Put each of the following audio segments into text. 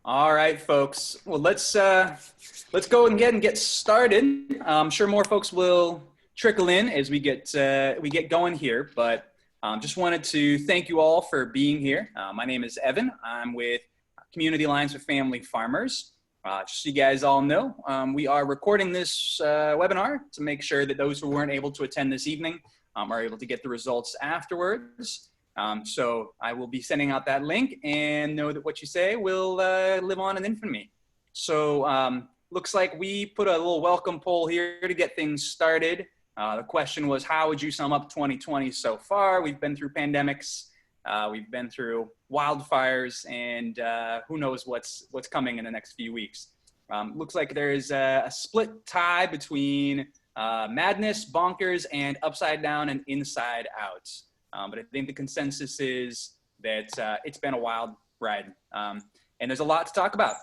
All right, folks. Well, let's go ahead and get started. I'm sure more folks will trickle in as we get going here, but just wanted to thank you all for being here. My name is Evan. I'm with Community Alliance for Family Farmers. Just so you guys all know, we are recording this webinar to make sure that those who weren't able to attend this evening are able to get the results afterwards. So I will be sending out that link, and know that what you say will live on in infamy. So looks like we put a little welcome poll here to get things started. The question was, how would you sum up 2020 so far? We've been through pandemics, we've been through wildfires, and who knows what's coming in the next few weeks. Looks like there's a split tie between madness, bonkers, and upside down and inside out. But I think the consensus is that it's been a wild ride, and there's a lot to talk about.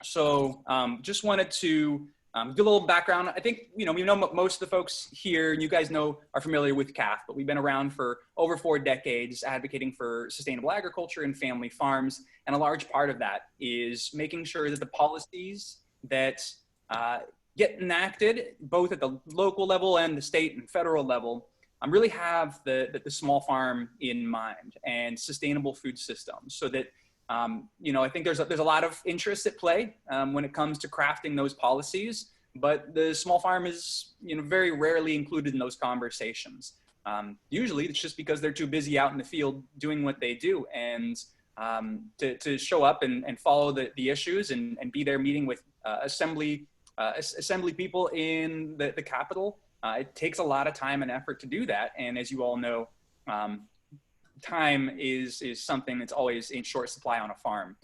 So just wanted to do a little background. I think, we know most of the folks here, and you guys are familiar with CAFF, but we've been around for over 4 decades advocating for sustainable agriculture and family farms. And a large part of that is making sure that the policies that get enacted, both at the local level and the state and federal level, really have the small farm in mind and sustainable food systems, so that I think there's a lot of interest at play when it comes to crafting those policies, but the small farm is very rarely included in those conversations. Usually it's just because they're too busy out in the field doing what they do, and to show up and follow the issues and be there meeting with assembly people in the Capitol. It takes a lot of time and effort to do that. And as you all know, time is something that's always in short supply on a farm.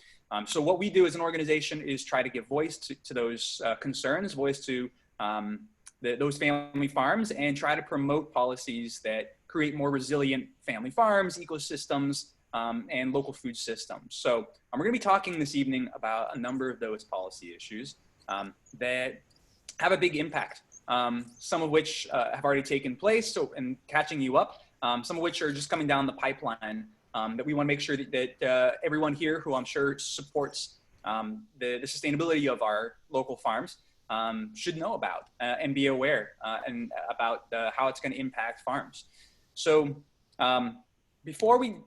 So what we do as an organization is try to give voice to those concerns, voice to those family farms, and try to promote policies that create more resilient family farms, ecosystems, and local food systems. So we're going to be talking this evening about a number of those policy issues that have a big impact. Some of which have already taken place, and catching you up, some of which are just coming down the pipeline, that we want to make sure that everyone here, who I'm sure supports the sustainability of our local farms, should know about and be aware and about how it's going to impact farms. So before we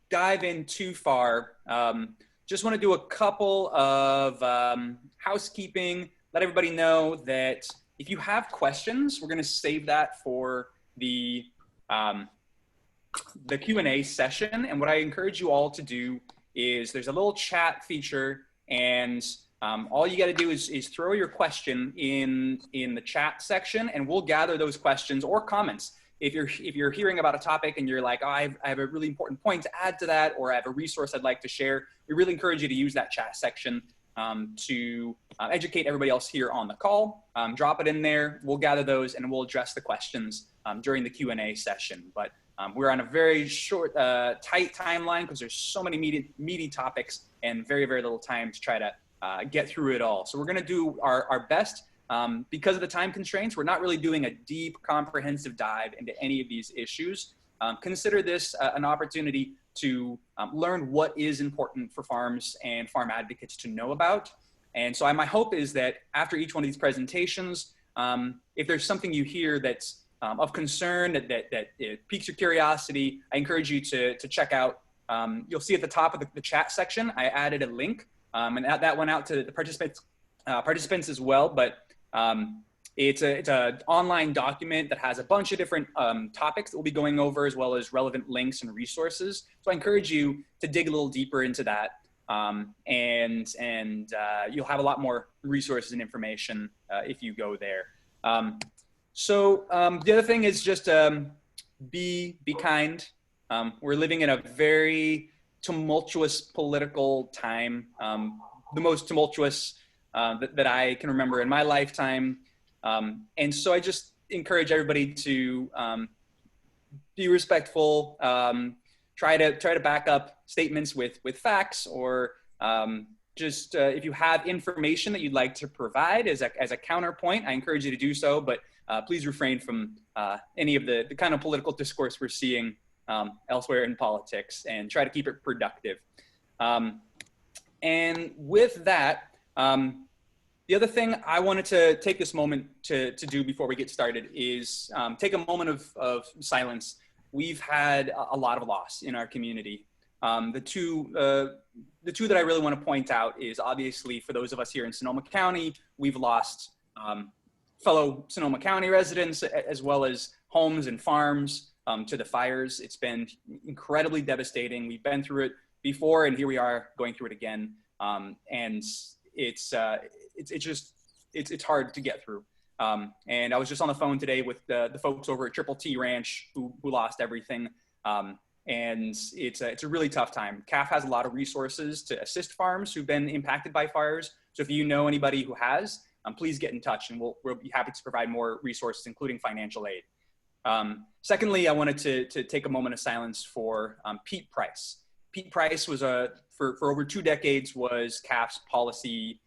dive in too far, just want to do a couple of housekeeping, let everybody know that if you have questions, we're going to save that for the Q&A session. And what I encourage you all to do is there's a little chat feature, and all you got to do is throw your question in the chat section, and we'll gather those questions or comments. If you're hearing about a topic and you're like, oh, I have a really important point to add to that, or I have a resource I'd like to share, we really encourage you to use that chat section to educate everybody else here on the call. Drop it in there, we'll gather those, and we'll address the questions during the Q&A session. But we're on a very short, tight timeline because there's so many meaty topics and very, very little time to try to get through it all. So we're gonna do our best. Because of the time constraints, we're not really doing a deep, comprehensive dive into any of these issues. Consider this an opportunity to learn what is important for farms and farm advocates to know about. And so my hope is that after each one of these presentations, if there's something you hear that's of concern, that it piques your curiosity, I encourage you to check out. You'll see at the top of the chat section, I added a link, and that went out to the participants as well. But it's an online document that has a bunch of different topics that we'll be going over, as well as relevant links and resources. So I encourage you to dig a little deeper into that, and you'll have a lot more resources and information if you go there. So the other thing is just be kind. We're living in a very tumultuous political time, the most tumultuous that I can remember in my lifetime. And so I just encourage everybody to be respectful, try to back up statements with facts, or just if you have information that you'd like to provide as a counterpoint, I encourage you to do so, but please refrain from any of the kind of political discourse we're seeing elsewhere in politics, and try to keep it productive. And with that, the other thing I wanted to take this moment to do before we get started is take a moment of silence. We've had a lot of loss in our community. The two that I really want to point out is obviously for those of us here in Sonoma County, we've lost fellow Sonoma County residents as well as homes and farms to the fires. It's been incredibly devastating. We've been through it before, and here we are going through it again. And it's hard to get through. And I was just on the phone today with the folks over at Triple T Ranch who lost everything. And it's a really tough time. CAFF has a lot of resources to assist farms who've been impacted by fires. So if you know anybody who has, please get in touch, and we'll be happy to provide more resources, including financial aid. Secondly, I wanted to take a moment of silence for Pete Price. Pete Price was for over 2 decades was CAFF's policy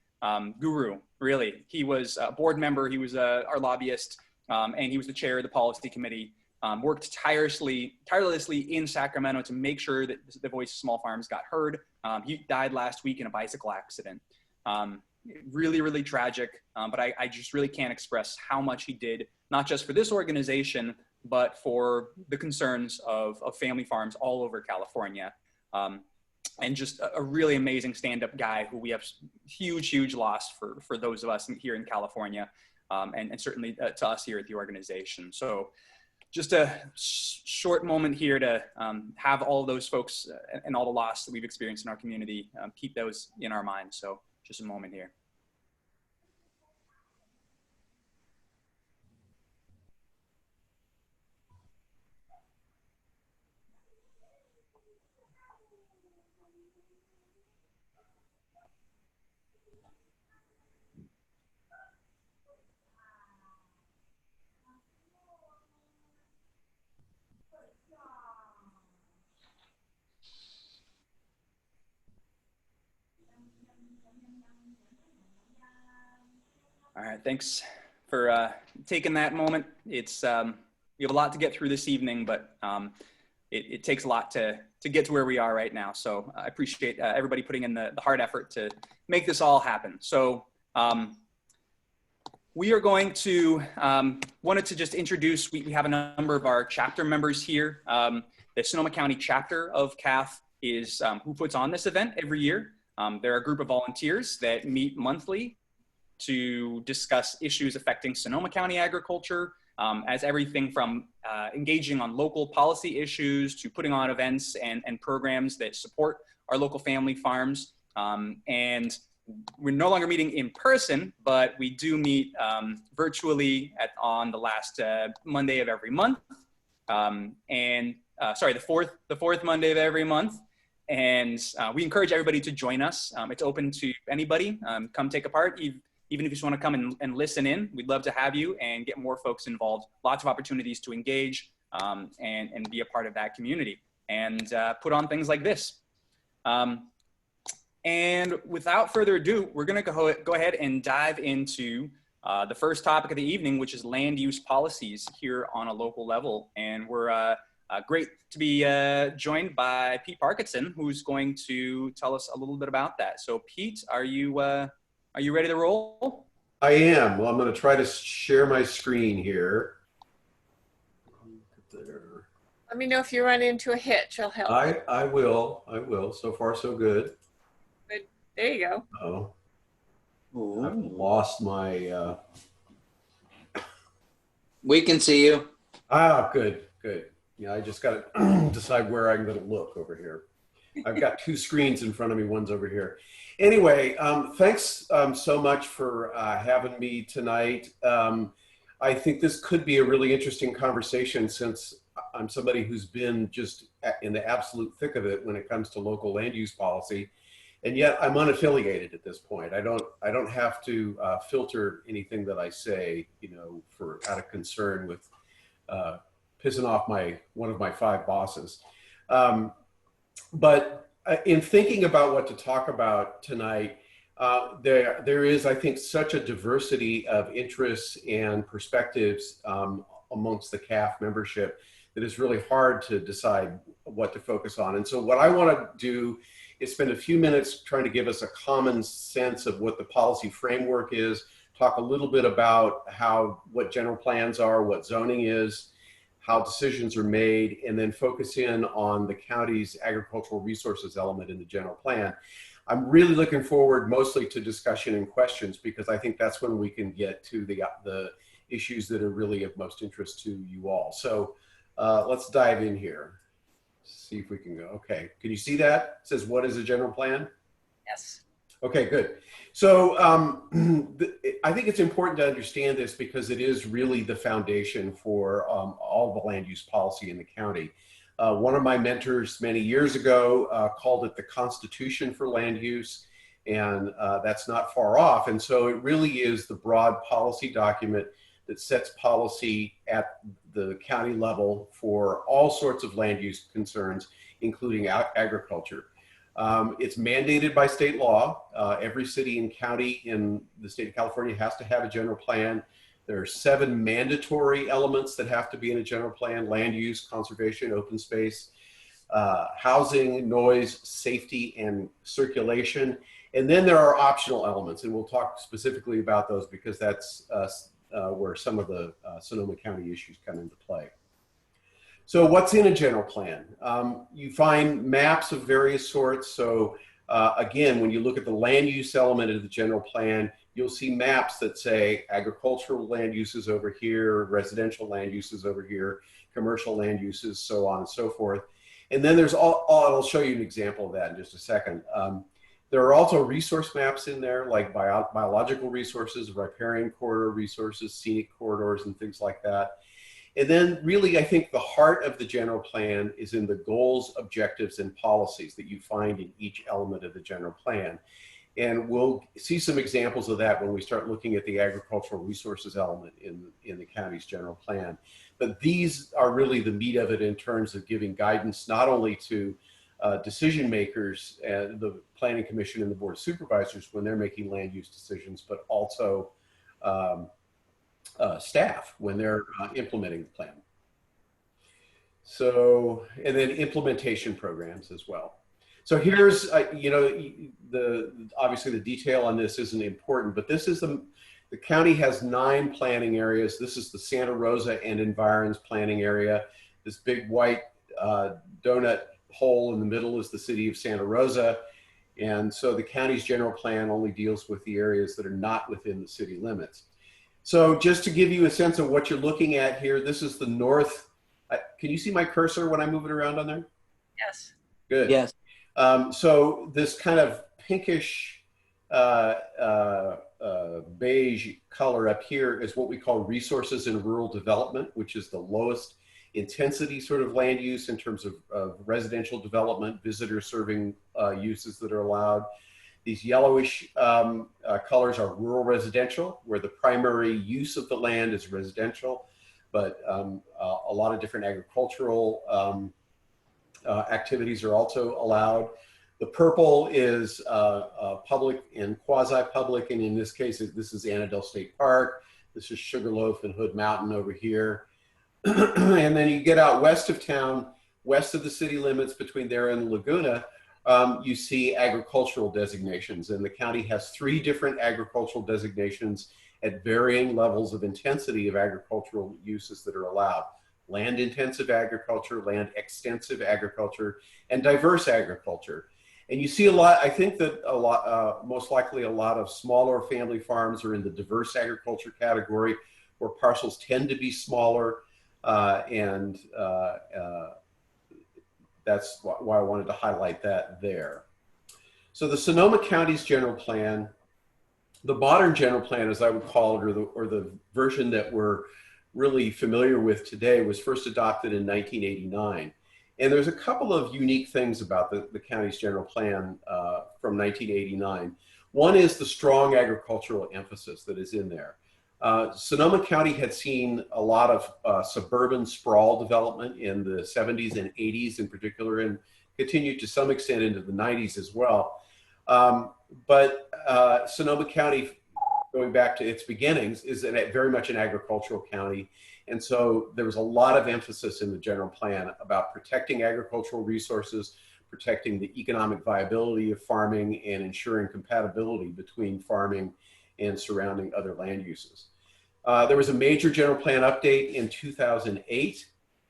guru, really. He was a board member, he was our lobbyist, and he was the chair of the policy committee. Worked tirelessly in Sacramento to make sure that the voice of small farms got heard. He died last week in a bicycle accident. Really, really tragic, but I just really can't express how much he did, not just for this organization, but for the concerns of family farms all over California. And just a really amazing stand-up guy who we have huge loss for those of us here in California, and certainly to us here at the organization. So just a short moment here to have all those folks and all the loss that we've experienced in our community, keep those in our minds. So just a moment here. All right, thanks for taking that moment. It's we have a lot to get through this evening, but it takes a lot to get to where we are right now. So I appreciate everybody putting in the hard effort to make this all happen. So we are going to wanted to just introduce. We have a number of our chapter members here. The Sonoma County Chapter of CAFF is who puts on this event every year. They're a group of volunteers that meet monthly to discuss issues affecting Sonoma County agriculture, as everything from engaging on local policy issues to putting on events and programs that support our local family farms. And we're no longer meeting in person, but we do meet virtually on the last Monday of every month. Sorry, the fourth Monday of every month. And we encourage everybody to join us. It's open to anybody. Come take a part. Even if you just want to come and listen in, we'd love to have you and get more folks involved. Lots of opportunities to engage and be a part of that community and put on things like this. And without further ado, we're going to go ahead and dive into the first topic of the evening, which is land use policies here on a local level. And we're great to be joined by Pete Parkinson, who's going to tell us a little bit about that. So Pete, are you ready to roll? I am. Well, I'm going to try to share my screen here. There. Let me know if you run into a hitch. I'll help. I will. So far, so good. Good. There you go. Oh, I've lost my. We can see you. Ah, good. Yeah, I just got to decide where I'm going to look over here. I've got 2 screens in front of me. One's over here. Anyway, thanks so much for having me tonight. I think this could be a really interesting conversation since I'm somebody who's been just in the absolute thick of it when it comes to local land use policy, and yet I'm unaffiliated at this point. I don't have to filter anything that I say, for out of concern with pissing off one of my 5 bosses. But in thinking about what to talk about tonight, there is, I think, such a diversity of interests and perspectives amongst the CAFF membership that it's really hard to decide what to focus on. And so what I want to do is spend a few minutes trying to give us a common sense of what the policy framework is, talk a little bit about what general plans are, what zoning is, how decisions are made, and then focus in on the county's agricultural resources element in the general plan. I'm really looking forward mostly to discussion and questions, because I think that's when we can get to the issues that are really of most interest to you all. So let's dive in here. See if we can go. Okay, can you see that? It says, what is a general plan? Yes. Okay, good. So I think it's important to understand this, because it is really the foundation for all the land use policy in the county. One of my mentors many years ago called it the Constitution for land use, and that's not far off. And so it really is the broad policy document that sets policy at the county level for all sorts of land use concerns, including agriculture. It's mandated by state law. Every city and county in the state of California has to have a general plan. There are 7 mandatory elements that have to be in a general plan: land use, conservation, open space, housing, noise, safety, and circulation. And then there are optional elements, and we'll talk specifically about those, because that's where some of the Sonoma County issues come into play. So what's in a general plan? You find maps of various sorts. So again, when you look at the land use element of the general plan, you'll see maps that say agricultural land uses over here, residential land uses over here, commercial land uses, so on and so forth. And then there's I'll show you an example of that in just a second. There are also resource maps in there, like biological resources, riparian corridor resources, scenic corridors, and things like that. And then really, I think the heart of the general plan is in the goals, objectives, and policies that you find in each element of the general plan. And we'll see some examples of that when we start looking at the agricultural resources element in the county's general plan. But these are really the meat of it in terms of giving guidance, not only to decision makers, the Planning Commission and the Board of Supervisors when they're making land use decisions, but also staff when they're implementing the plan. So, and then implementation programs as well. So here's, you know, obviously the detail on this isn't important, but this is the county has 9 planning areas. This is the Santa Rosa and environs planning area. This big white donut hole in the middle is the city of Santa Rosa. And so the county's general plan only deals with the areas that are not within the city limits. So just to give you a sense of what you're looking at here, this is the north. Can you see my cursor when I move it around on there? Yes. Good. Yes. So this kind of pinkish beige color up here is what we call resources in rural development, which is the lowest intensity sort of land use in terms of residential development, visitor serving uses that are allowed. These yellowish colors are rural residential, where the primary use of the land is residential, but a lot of different agricultural activities are also allowed. The purple is public and quasi-public, and in this case, this is Annandale State Park. This is Sugarloaf and Hood Mountain over here. And then you get out west of town, west of the city limits between there and Laguna, you see agricultural designations. And the county has 3 different agricultural designations at varying levels of intensity of agricultural uses that are allowed. Land intensive agriculture, land extensive agriculture, and diverse agriculture. And you see a lot, I think that most likely a lot of smaller family farms are in the diverse agriculture category, where parcels tend to be smaller. That's why I wanted to highlight that there. So the Sonoma County's general plan, the modern general plan, as I would call it, or the version that we're really familiar with today, was first adopted in 1989. And there's a couple of unique things about the county's general plan from 1989. One is the strong agricultural emphasis that is in there. Sonoma County had seen a lot of suburban sprawl development in the 70s and 80s in particular, and continued to some extent into the 90s as well. But Sonoma County, going back to its beginnings, is very much an agricultural county. And so there was a lot of emphasis in the general plan about protecting agricultural resources, protecting the economic viability of farming and ensuring compatibility between farming and surrounding other land uses. There was a major general plan update in 2008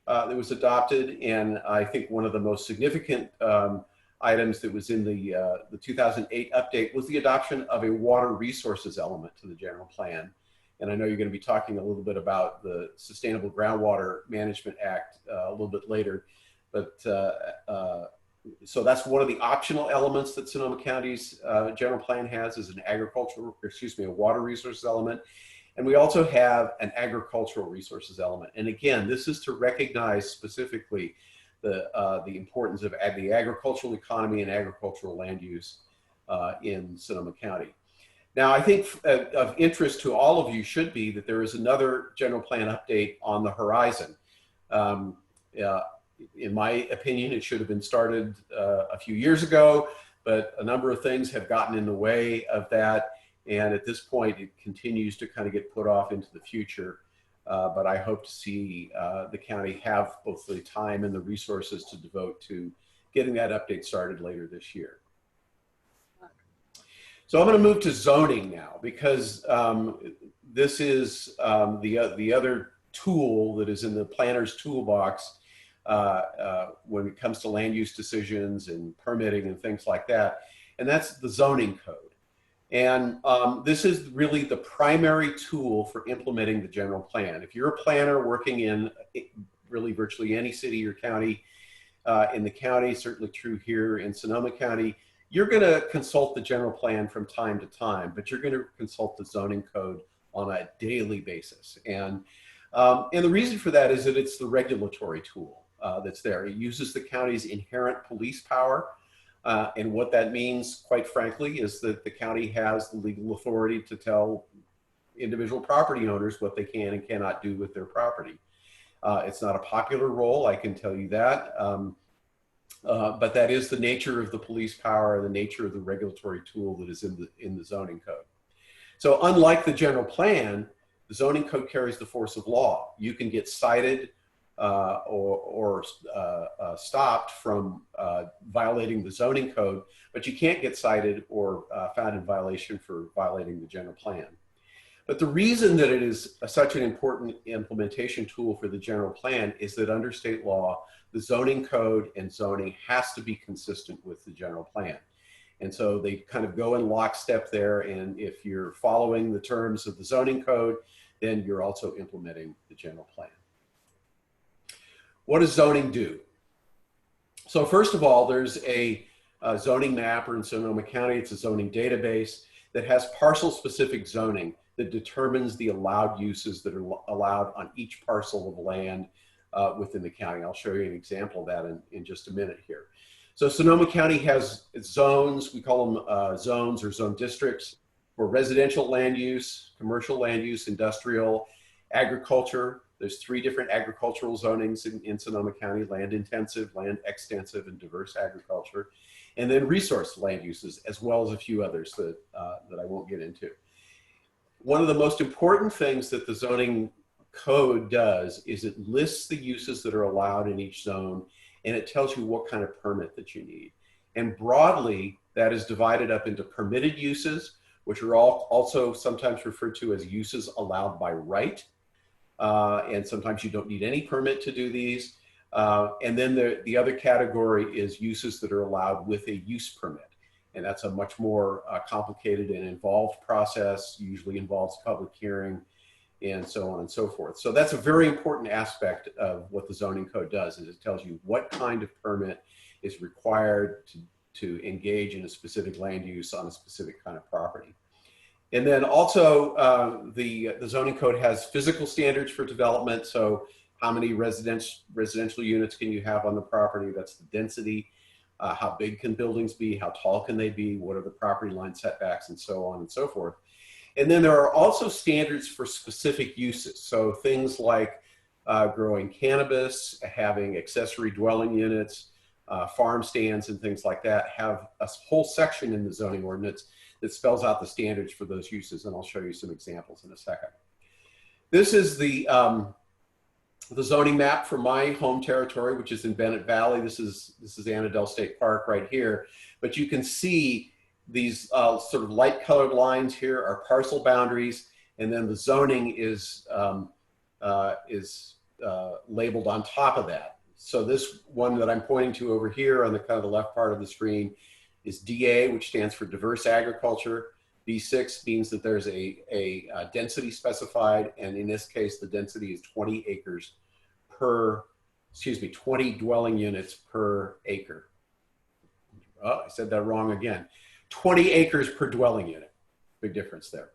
that was adopted, and I think one of the most significant items that was in the 2008 update was the adoption of a water resources element to the general plan. And I know you're going to be talking a little bit about the Sustainable Groundwater Management Act a little bit later, but so that's one of the optional elements that Sonoma County's general plan has, is an a water resources element. And we also have an agricultural resources element. And again, this is to recognize specifically the importance of the agricultural economy and agricultural land use in Sonoma County. Now, I think of interest to all of you should be that there is another general plan update on the horizon. In my opinion, it should have been started a few years ago, but a number of things have gotten in the way of that. And at this point, it continues to kind of get put off into the future. But I hope to see the county have both the time and the resources to devote to getting that update started later this year. So I'm going to move to zoning now, because this is the other tool that is in the planner's toolbox when it comes to land use decisions and permitting and things like that. And that's the zoning code. And this is really the primary tool for implementing the general plan. If you're a planner working in really virtually any city or county in the county, certainly true here in Sonoma County, you're going to consult the general plan from time to time, but you're going to consult the zoning code on a daily basis. And the reason for that is that it's the regulatory tool that's there. It uses the county's inherent police power. And what that means, quite frankly, is that the county has the legal authority to tell individual property owners what they can and cannot do with their property. It's not a popular role, I can tell you that, but that is the nature of the police power and the nature of the regulatory tool that is in the zoning code. So unlike the general plan, the zoning code carries the force of law. You can get cited or stopped from violating the zoning code, but you can't get cited or found in violation for violating the general plan. But the reason that it is such an important implementation tool for the general plan is that under state law, the zoning code and zoning has to be consistent with the general plan. And so they kind of go in lockstep there. And if you're following the terms of the zoning code, then you're also implementing the general plan. What does zoning do? So first of all, there's a zoning mapper in Sonoma County. It's a zoning database that has parcel specific zoning that determines the allowed uses that are allowed on each parcel of land within the county. I'll show you an example of that in just a minute here. So Sonoma County has zones, we call them zones or zone districts for residential land use, commercial land use, industrial, agriculture. There's 3 different agricultural zonings in Sonoma County: land intensive, land extensive, and diverse agriculture. And then resource land uses, as well as a few others that I won't get into. One of the most important things that the zoning code does is it lists the uses that are allowed in each zone, and it tells you what kind of permit that you need. And broadly, that is divided up into permitted uses, which are also sometimes referred to as uses allowed by right. And sometimes you don't need any permit to do these. And then the other category is uses that are allowed with a use permit. And that's a much more complicated and involved process, usually involves public hearing and so on and so forth. So that's a very important aspect of what the zoning code does, is it tells you what kind of permit is required to engage in a specific land use on a specific kind of property. And then also the zoning code has physical standards for development. So how many residential units can you have on the property? That's the density. How big can buildings be? How tall can they be? What are the property line setbacks, and so on and so forth. And then there are also standards for specific uses. So things like growing cannabis, having accessory dwelling units, farm stands, and things like that have a whole section in the zoning ordinance that spells out the standards for those uses. And I'll show you some examples in a second. This is the the zoning map for my home territory, which is in Bennett Valley. This is Annandale State Park right here. But you can see these sort of light colored lines here are parcel boundaries, and then the zoning is labeled on top of that. So this one that I'm pointing to over here on the kind of the left part of the screen is DA, which stands for diverse agriculture. B6 means that there's a density specified, and in this case, the density is 20 acres per, 20 dwelling units per acre. Oh, I said that wrong again. 20 acres per dwelling unit. Big difference there.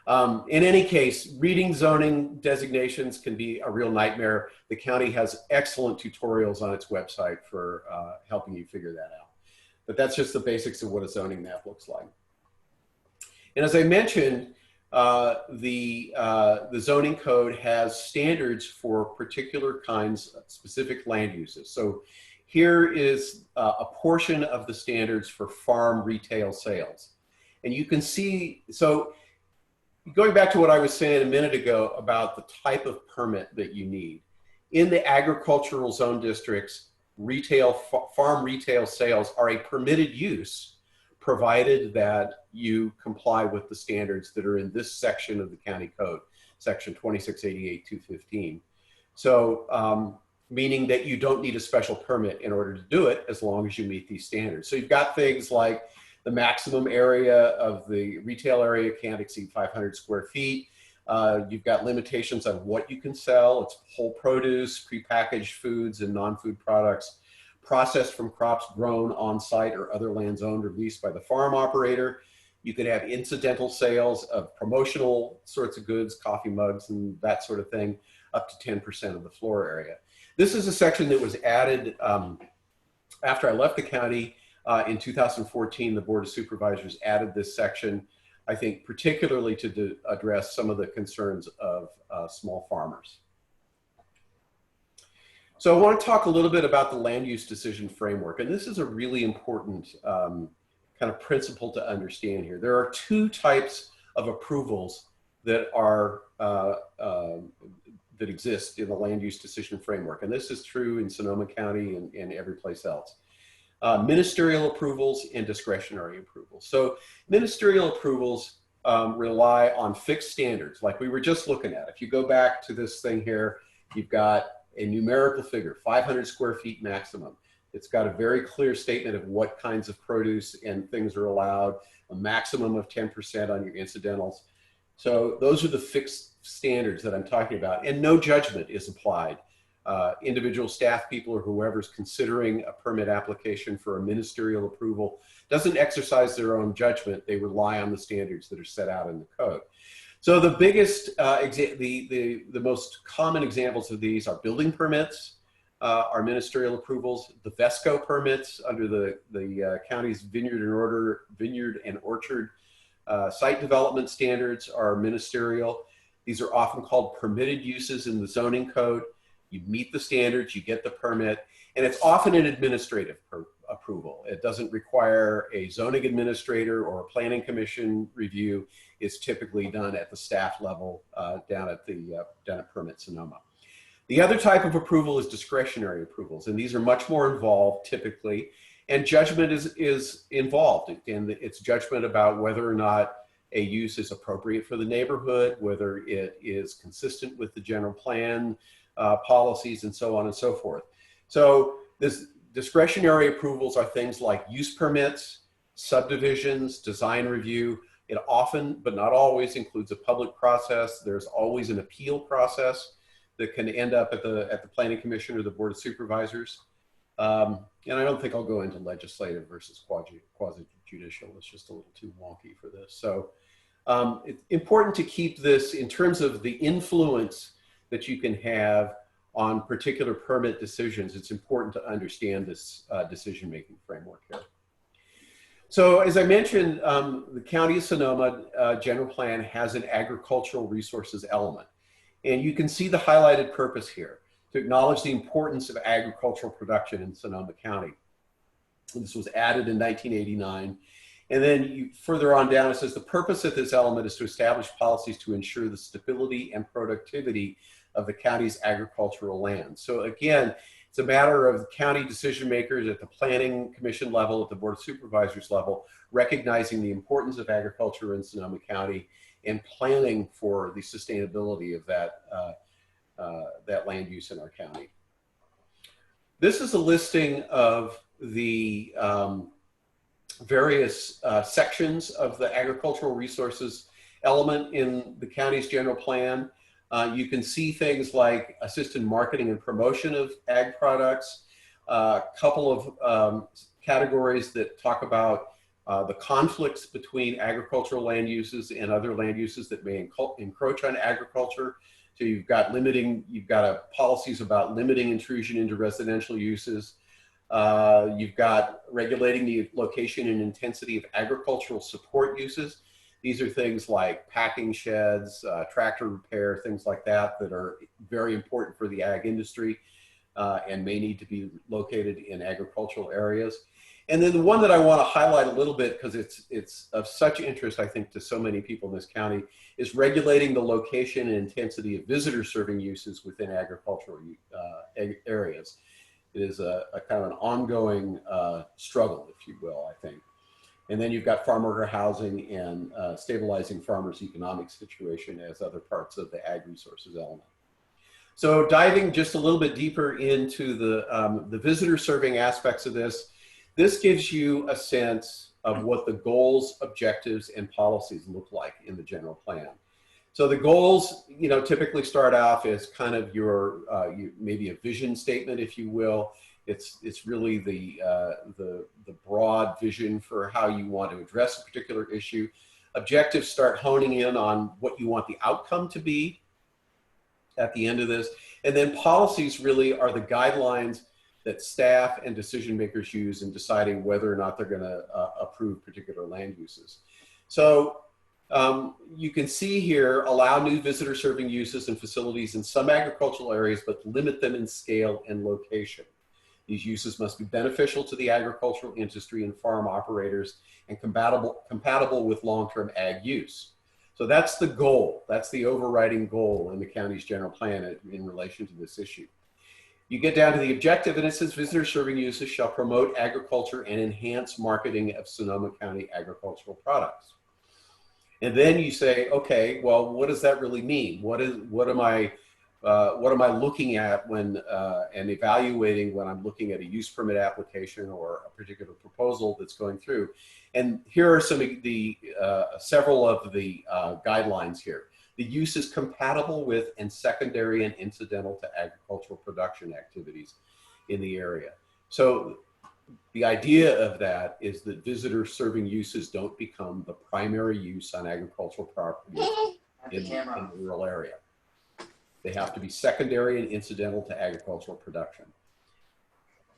In any case, reading zoning designations can be a real nightmare. The county has excellent tutorials on its website for helping you figure that out. But that's just the basics of what a zoning map looks like. And as I mentioned, the zoning code has standards for particular kinds of specific land uses. So here is a portion of the standards for farm retail sales. And you can see, so going back to what I was saying a minute ago about the type of permit that you need. In the agricultural zone districts, farm retail sales are a permitted use, provided that you comply with the standards that are in this section of the county code, section 2688-215. So, meaning that you don't need a special permit in order to do it as long as you meet these standards. So you've got things like the maximum area of the retail area can't exceed 500 square feet. You've got limitations on what you can sell. It's whole produce, prepackaged foods and non-food products, processed from crops grown on site or other lands owned or leased by the farm operator. You could have incidental sales of promotional sorts of goods, coffee mugs and that sort of thing, up to 10% of the floor area. This is a section that was added after I left the county. In 2014, the Board of Supervisors added this section, I think, particularly to address some of the concerns of small farmers. So I want to talk a little bit about the land use decision framework, and this is a really important kind of principle to understand here. There are two types of approvals that are that exist in the land use decision framework, and this is true in Sonoma County and every place else. Ministerial approvals and discretionary approvals. So ministerial approvals rely on fixed standards like we were just looking at. If you go back to this thing here, you've got a numerical figure, 500 square feet maximum. It's got a very clear statement of what kinds of produce and things are allowed, a maximum of 10% on your incidentals. So those are the fixed standards that I'm talking about, and no judgment is applied. Individual staff people or whoever's considering a permit application for a ministerial approval doesn't exercise their own judgment. They rely on the standards that are set out in the code. So the biggest, the most common examples of these are building permits, are ministerial approvals, the VESCO permits under the county's vineyard and orchard site development standards are ministerial. These are often called permitted uses in the zoning code. You meet the standards, you get the permit, and it's often an administrative approval. It doesn't require a zoning administrator or a planning commission review. It's typically done at the staff level down at Permit Sonoma. The other type of approval is discretionary approvals, and these are much more involved typically, and judgment is involved, and it's judgment about whether or not a use is appropriate for the neighborhood, whether it is consistent with the general plan, policies, and so on and so forth. So this discretionary approvals are things like use permits, subdivisions, design review. It often, but not always, includes a public process. There's always an appeal process that can end up at the Planning Commission or the Board of Supervisors. And I don't think I'll go into legislative versus quasi-judicial. It's just a little too wonky for this. So it's important to keep this in terms of the influence that you can have on particular permit decisions. It's important to understand this decision-making framework here. So as I mentioned, the County of Sonoma general plan has an agricultural resources element. And you can see the highlighted purpose here, to acknowledge the importance of agricultural production in Sonoma County. This was added in 1989. And then further on down, it says the purpose of this element is to establish policies to ensure the stability and productivity of the county's agricultural land. So again, it's a matter of county decision makers at the planning commission level, at the board of supervisors level, recognizing the importance of agriculture in Sonoma County and planning for the sustainability of that land use in our county. This is a listing of the various sections of the agricultural resources element in the county's general plan. You can see things like assisted marketing and promotion of ag products, a couple of categories that talk about the conflicts between agricultural land uses and other land uses that may encroach on agriculture. So you've got policies about limiting intrusion into residential uses. You've got regulating the location and intensity of agricultural support uses. These are things like packing sheds, tractor repair, things like that that are very important for the ag industry and may need to be located in agricultural areas. And then the one that I want to highlight a little bit, because it's of such interest, I think, to so many people in this county, is regulating the location and intensity of visitor serving uses within agricultural areas. It is a kind of an ongoing struggle, if you will, I think. And then you've got farm worker housing and stabilizing farmers' economic situation as other parts of the ag resources element. So diving just a little bit deeper into the visitor serving aspects of this, this gives you a sense of what the goals, objectives, and policies look like in the general plan. So the goals, typically start off as kind of your maybe a vision statement, if you will. It's really the broad vision for how you want to address a particular issue. Objectives start honing in on what you want the outcome to be at the end of this. And then policies really are the guidelines that staff and decision makers use in deciding whether or not they're going to approve particular land uses. So you can see here, allow new visitor serving uses and facilities in some agricultural areas, but limit them in scale and location. These uses must be beneficial to the agricultural industry and farm operators and compatible with long-term ag use. So that's the goal. That's the overriding goal in the county's general plan in relation to this issue. You get down to the objective and it says visitor serving uses shall promote agriculture and enhance marketing of Sonoma County agricultural products. And then you say, okay, well, what does that really mean? What am I looking at when and evaluating when I'm looking at a use permit application or a particular proposal that's going through? And here are some of the several of the guidelines here. The use is compatible with and secondary and incidental to agricultural production activities in the area. So the idea of that is that visitor serving uses don't become the primary use on agricultural property in the rural area. They have to be secondary and incidental to agricultural production.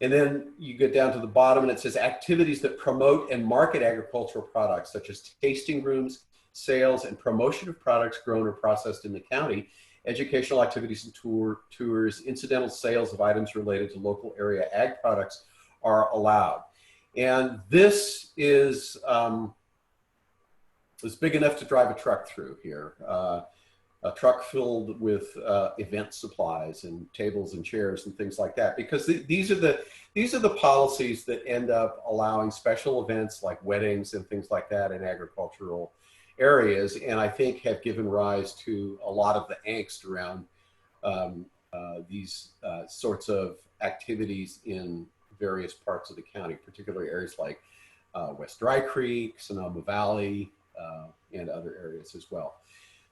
And then you get down to the bottom and it says activities that promote and market agricultural products such as tasting rooms, sales and promotion of products grown or processed in the county, educational activities and tours, incidental sales of items related to local area ag products are allowed. And this is big enough to drive a truck through here. A truck filled with event supplies and tables and chairs and things like that, because these are the policies that end up allowing special events like weddings and things like that in agricultural areas, and I think have given rise to a lot of the angst around these sorts of activities in various parts of the county, particularly areas like West Dry Creek, Sonoma Valley, and other areas as well.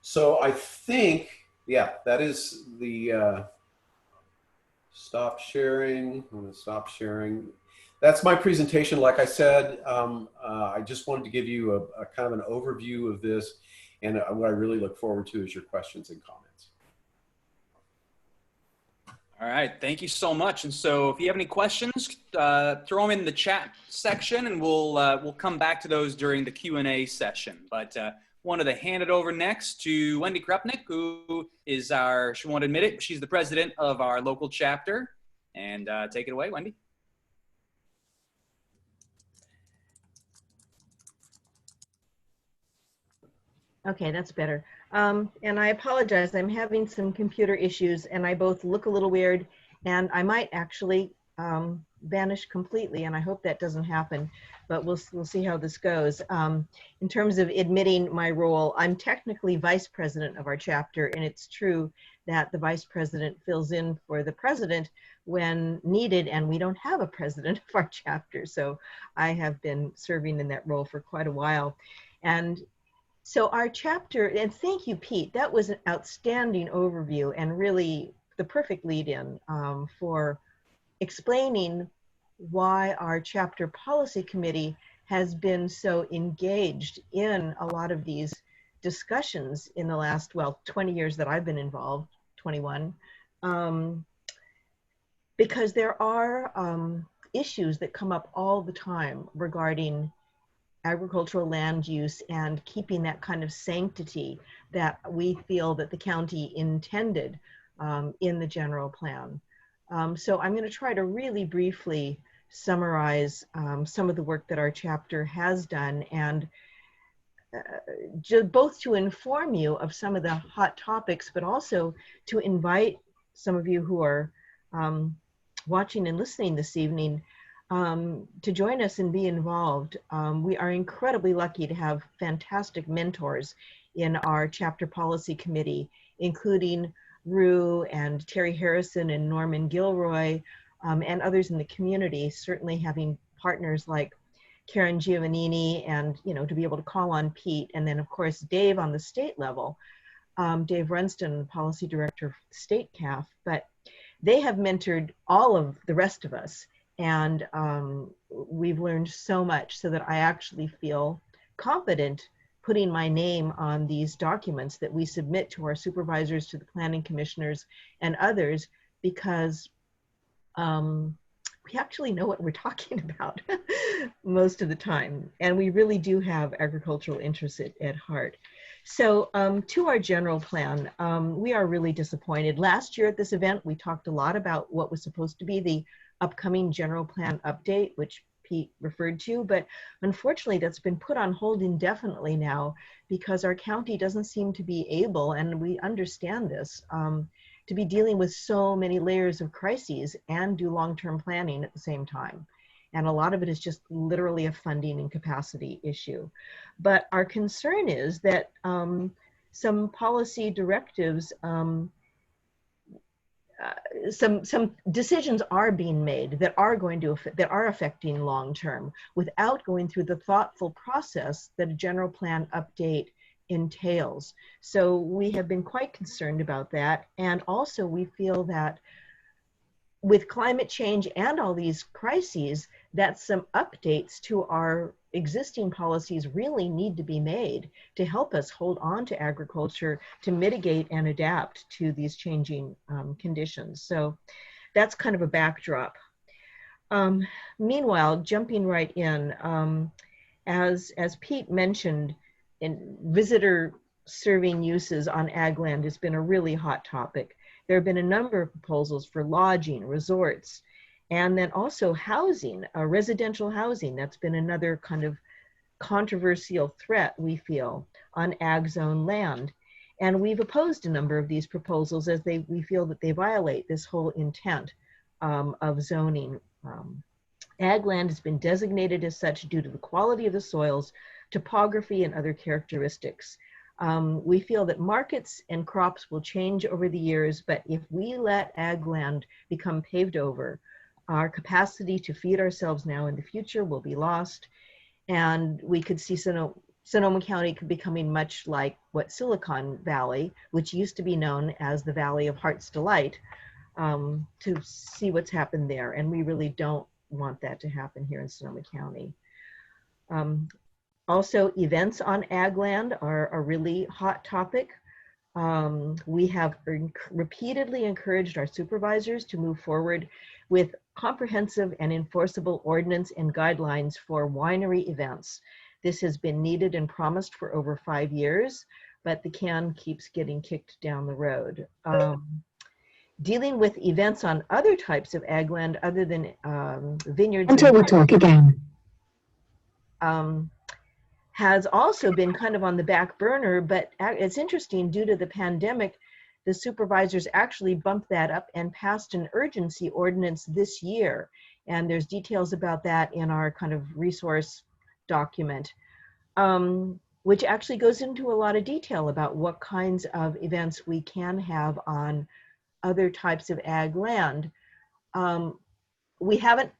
So I think, yeah, that is the stop sharing. I'm going to stop sharing. That's my presentation. Like I said, I just wanted to give you a kind of an overview of this, and what I really look forward to is your questions and comments. All right, thank you so much. And so if you have any questions, throw them in the chat section and we'll come back to those during the Q&A session. But wanted to hand it over next to Wendy Krupnick, who is she won't admit it, she's the president of our local chapter. And take it away, Wendy. Okay, that's better. And I apologize, I'm having some computer issues and I both look a little weird and I might actually vanish completely, and I hope that doesn't happen, but we'll see how this goes. In terms of admitting my role, I'm technically vice president of our chapter, and it's true that the vice president fills in for the president when needed, and we don't have a president of our chapter, so I have been serving in that role for quite a while. And so our chapter, and thank you, Pete, that was an outstanding overview and really the perfect lead-in for explaining why our chapter policy committee has been so engaged in a lot of these discussions in the last, well, 20 years that I've been involved, 21, because there are issues that come up all the time regarding agricultural land use and keeping that kind of sanctity that we feel that the county intended in the general plan. So I'm going to try to really briefly summarize some of the work that our chapter has done, and both to inform you of some of the hot topics, but also to invite some of you who are watching and listening this evening to join us and be involved. We are incredibly lucky to have fantastic mentors in our chapter policy committee, including Rue and Terry Harrison and Norman Gilroy and others in the community, certainly having partners like Karen Giovannini and, you know, to be able to call on Pete. And then of course, Dave on the state level, Dave Runston, policy director of state CAFF, but they have mentored all of the rest of us. And we've learned so much so that I actually feel confident putting my name on these documents that we submit to our supervisors, to the planning commissioners and others, because we actually know what we're talking about most of the time. And we really do have agricultural interests at heart. So to our general plan, we are really disappointed. Last year at this event, we talked a lot about what was supposed to be the upcoming general plan update, which Pete referred to, but unfortunately that's been put on hold indefinitely now because our county doesn't seem to be able, and we understand this, to be dealing with so many layers of crises and do long-term planning at the same time. And a lot of it is just literally a funding and capacity issue. But our concern is that some policy directives, some decisions are being made that are going to that are affecting long term without going through the thoughtful process that a general plan update entails. So we have been quite concerned about that, and also we feel that with climate change and all these crises, that some updates to our existing policies really need to be made to help us hold on to agriculture, to mitigate and adapt to these changing conditions. So that's kind of a backdrop. Meanwhile, jumping right in, as Pete mentioned, visitor serving uses on ag land has been a really hot topic. There have been a number of proposals for lodging, resorts, and then also housing, residential housing. That's been another kind of controversial threat, we feel, on ag zone land. And we've opposed a number of these proposals as we feel that they violate this whole intent of zoning. Ag land has been designated as such due to the quality of the soils, topography, and other characteristics. We feel that markets and crops will change over the years, but if we let ag land become paved over, our capacity to feed ourselves now in the future will be lost. And we could see Sonoma County becoming much like what Silicon Valley, which used to be known as the Valley of Heart's Delight, to see what's happened there. And we really don't want that to happen here in Sonoma County. Also, events on ag land are a really hot topic. We have repeatedly encouraged our supervisors to move forward with comprehensive and enforceable ordinance and guidelines for winery events. This has been needed and promised for over 5 years, but the can keeps getting kicked down the road. Dealing with events on other types of ag land other than vineyards. Enter will talk again. has also been kind of on the back burner, but it's interesting, due to the pandemic, the supervisors actually bumped that up and passed an urgency ordinance this year. And there's details about that in our kind of resource document, which actually goes into a lot of detail about what kinds of events we can have on other types of ag land. We haven't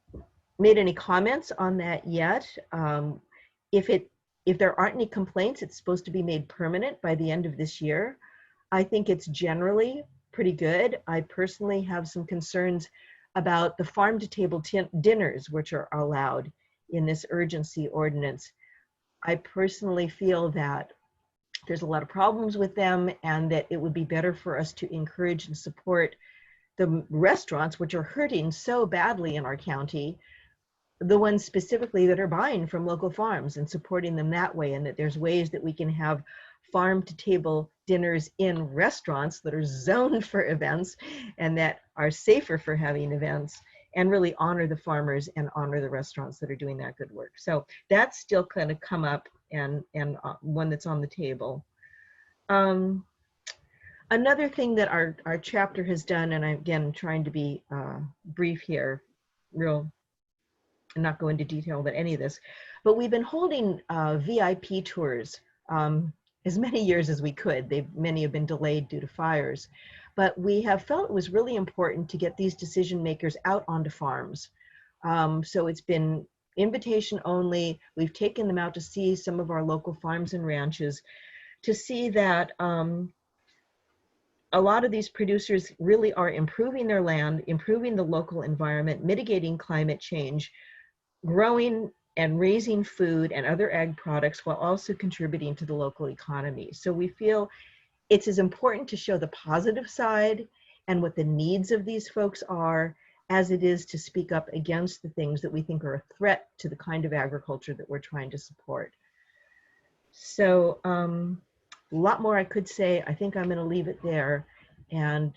made any comments on that yet. If there aren't any complaints, it's supposed to be made permanent by the end of this year. I think it's generally pretty good. I personally have some concerns about the farm-to-table dinners, which are allowed in this urgency ordinance. I personally feel that there's a lot of problems with them, and that it would be better for us to encourage and support the restaurants, which are hurting so badly in our county, the ones specifically that are buying from local farms, and supporting them that way, and that there's ways that we can have farm-to-table dinners in restaurants that are zoned for events and that are safer for having events, and really honor the farmers and honor the restaurants that are doing that good work. So that's still kind of come up, and one that's on the table. Another thing that our chapter has done, and I'm again trying to be brief here, and not go into detail about any of this, but we've been holding VIP tours as many years as we could. Many have been delayed due to fires, but we have felt it was really important to get these decision makers out onto farms. So it's been invitation only. We've taken them out to see some of our local farms and ranches, to see that a lot of these producers really are improving their land, improving the local environment, mitigating climate change, growing and raising food and other ag products, while also contributing to the local economy. So we feel it's as important to show the positive side and what the needs of these folks are, as it is to speak up against the things that we think are a threat to the kind of agriculture that we're trying to support. So a lot more I could say. I think I'm going to leave it there. And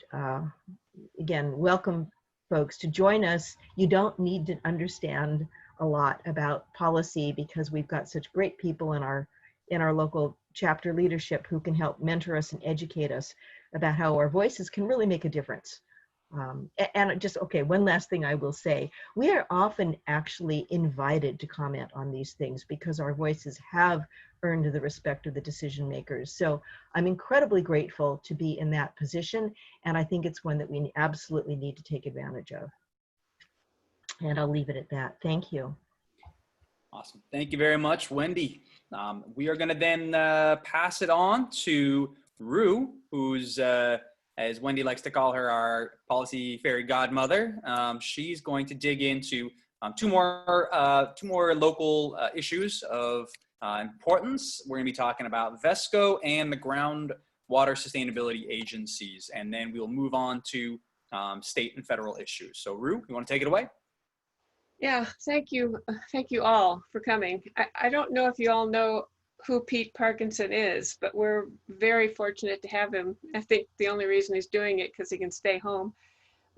again, welcome folks to join us. You don't need to understand a lot about policy, because we've got such great people in our local chapter leadership who can help mentor us and educate us about how our voices can really make a difference. And just, okay, one last thing I will say. We are often actually invited to comment on these things because our voices have earned the respect of the decision makers. So I'm incredibly grateful to be in that position, and I think it's one that we absolutely need to take advantage of. And I'll leave it at that. Thank you. Awesome. Thank you very much, Wendy. We are going to then pass it on to Rue, who's, as Wendy likes to call her, our policy fairy godmother. She's going to dig into two more local issues of importance. We're going to be talking about VESCO and the Groundwater Sustainability Agencies, and then we'll move on to state and federal issues. So Rue, you want to take it away? Yeah, thank you. Thank you all for coming. I don't know if you all know who Pete Parkinson is, but we're very fortunate to have him. I think the only reason he's doing it because he can stay home.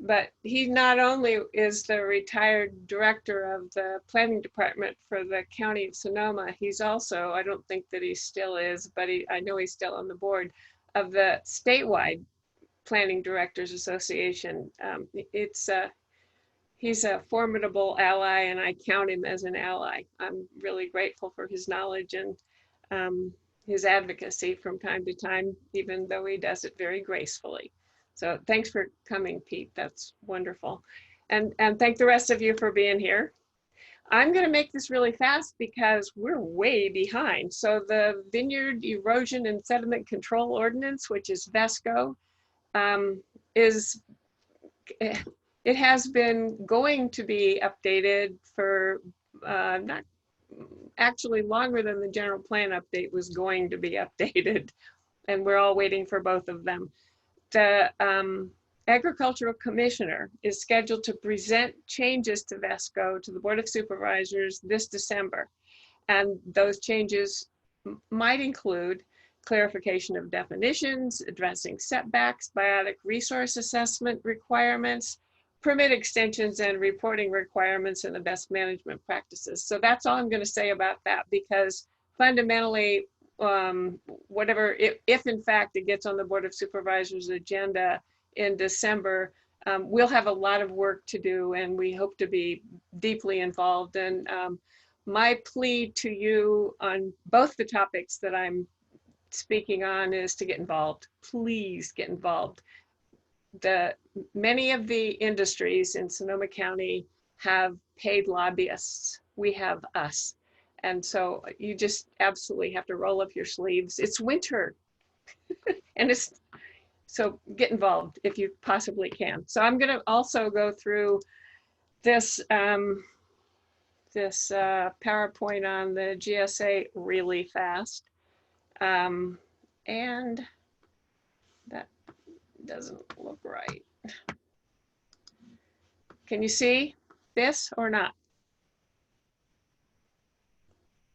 But he not only is the retired director of the planning department for the county of Sonoma, he's also, I don't think that he still is, but I know he's still on the board of the statewide Planning Directors Association. He's a formidable ally, and I count him as an ally. I'm really grateful for his knowledge and his advocacy from time to time, even though he does it very gracefully. So thanks for coming, Pete. That's wonderful. And thank the rest of you for being here. I'm going to make this really fast because we're way behind. So the Vineyard Erosion and Sediment Control Ordinance, which is VESCO, it has been going to be updated for not actually longer than the general plan update was going to be updated. And we're all waiting for both of them. The Agricultural Commissioner is scheduled to present changes to VESCO to the Board of Supervisors this December. And those changes might include clarification of definitions, addressing setbacks, biotic resource assessment requirements, permit extensions, and reporting requirements, and the best management practices. So that's all I'm going to say about that, because fundamentally, whatever, if in fact it gets on the Board of Supervisors agenda in December, we'll have a lot of work to do, and we hope to be deeply involved. And my plea to you on both the topics that I'm speaking on is to get involved. Please get involved. Many of the industries in Sonoma County have paid lobbyists. We have us. And so you just absolutely have to roll up your sleeves. It's winter. And so get involved if you possibly can. So I'm going to also go through this PowerPoint on the GSA really fast. And that doesn't look right. Can you see this or not?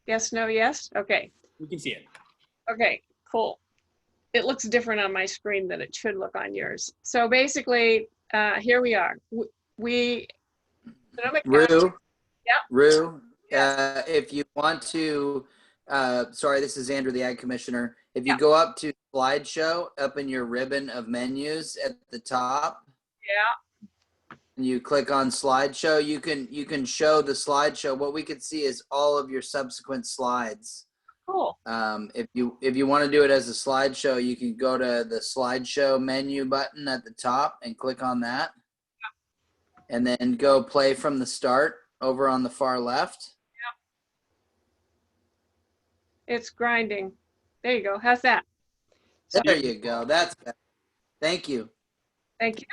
Yes, no, yes? Okay. We can see it. Okay, cool. It looks different on my screen than it should look on yours. So basically, here we are. Rue, Yeah. Rue, if you want to, sorry, this is Andrew, the Ag Commissioner. If you go up to slideshow, up in your ribbon of menus at the top, and you click on slideshow, you can show the slideshow. What we can see is all of your subsequent slides. Cool. If you want to do it as a slideshow, you can go to the slideshow menu button at the top and click on that, and then go play from the start over on the far left. It's grinding. There you go. How's that? There you go. That's better. Thank you. Thank you.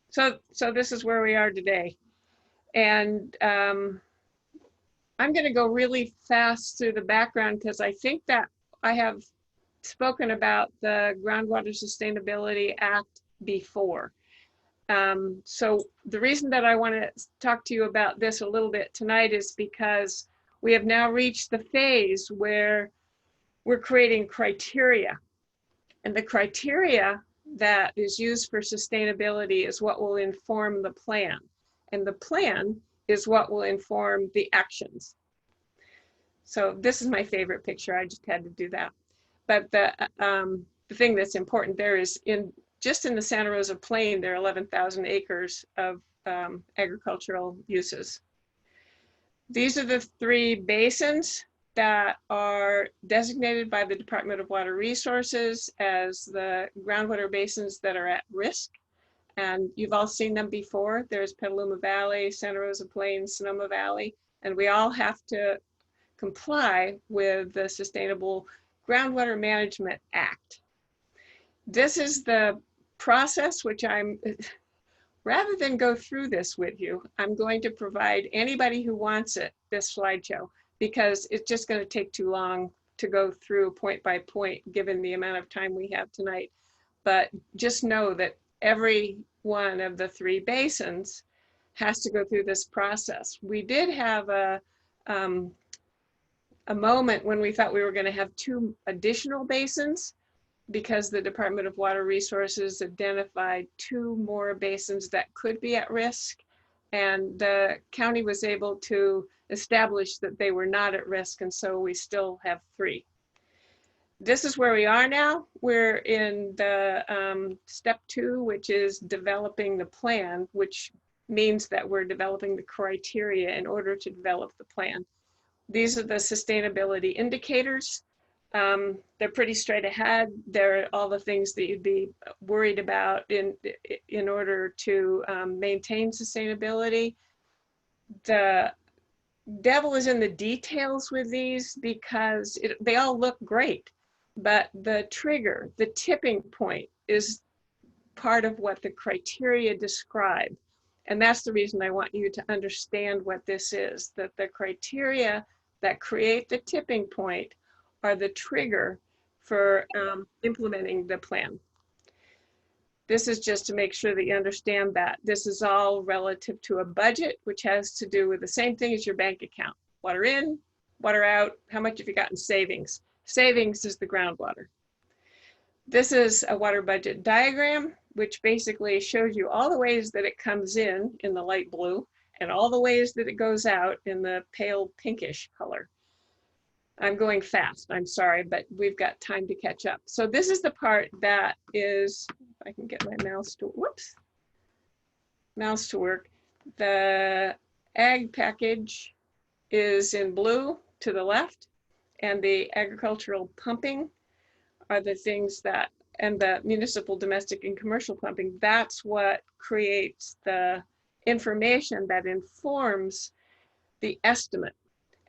So this is where we are today. And I'm going to go really fast through the background because I think that I have spoken about the Groundwater Sustainability Act before. So the reason that I want to talk to you about this a little bit tonight is because we have now reached the phase where we're creating criteria. And the criteria that is used for sustainability is what will inform the plan. And the plan is what will inform the actions. So this is my favorite picture. I just had to do that. But the thing that's important there is just in the Santa Rosa Plain, there are 11,000 acres of agricultural uses. These are the 3 basins that are designated by the Department of Water Resources as the groundwater basins that are at risk. And you've all seen them before. There's Petaluma Valley, Santa Rosa Plains, Sonoma Valley, and we all have to comply with the Sustainable Groundwater Management Act. This is the process which rather than go through this with you, I'm going to provide anybody who wants it, this slideshow, because it's just going to take too long to go through point by point, given the amount of time we have tonight. But just know that every one of the 3 basins has to go through this process. We did have a moment when we thought we were going to have 2 additional basins because the Department of Water Resources identified 2 more basins that could be at risk, and the county was able to establish that they were not at risk, and so we still have 3. This is where we are now. We're in the step 2, which is developing the plan, which means that we're developing the criteria in order to develop the plan. These are the sustainability indicators. They're pretty straight ahead. They're all the things that you'd be worried about in order to maintain sustainability. The devil is in the details with these because they all look great, but the trigger, the tipping point, is part of what the criteria describe. And that's the reason I want you to understand what this is, that the criteria that create the tipping point are the trigger for implementing the plan. This is just to make sure that you understand that. This is all relative to a budget, which has to do with the same thing as your bank account. Water in, water out, how much have you got in savings? Savings is the groundwater. This is a water budget diagram, which basically shows you all the ways that it comes in the light blue, and all the ways that it goes out in the pale pinkish color. I'm going fast, I'm sorry, but we've got time to catch up. So this is the part that is, if I can get my mouse to, whoops, mouse to work. The ag package is in blue to the left, and the agricultural pumping are the things that, and the municipal, domestic, and commercial pumping, that's what creates the information that informs the estimate.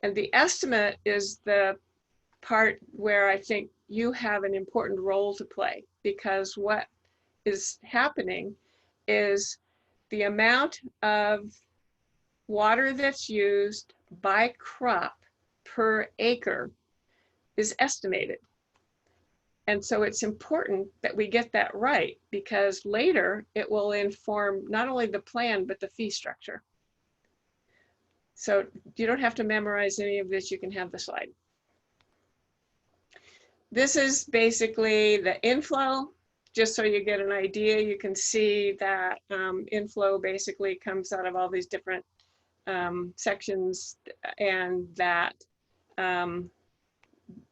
And the estimate is the part where I think you have an important role to play, because what is happening is the amount of water that's used by crop per acre is estimated. And so it's important that we get that right, because later it will inform not only the plan, but the fee structure. So you don't have to memorize any of this, you can have the slide. This is basically the inflow, just so you get an idea. You can see that inflow basically comes out of all these different sections, and that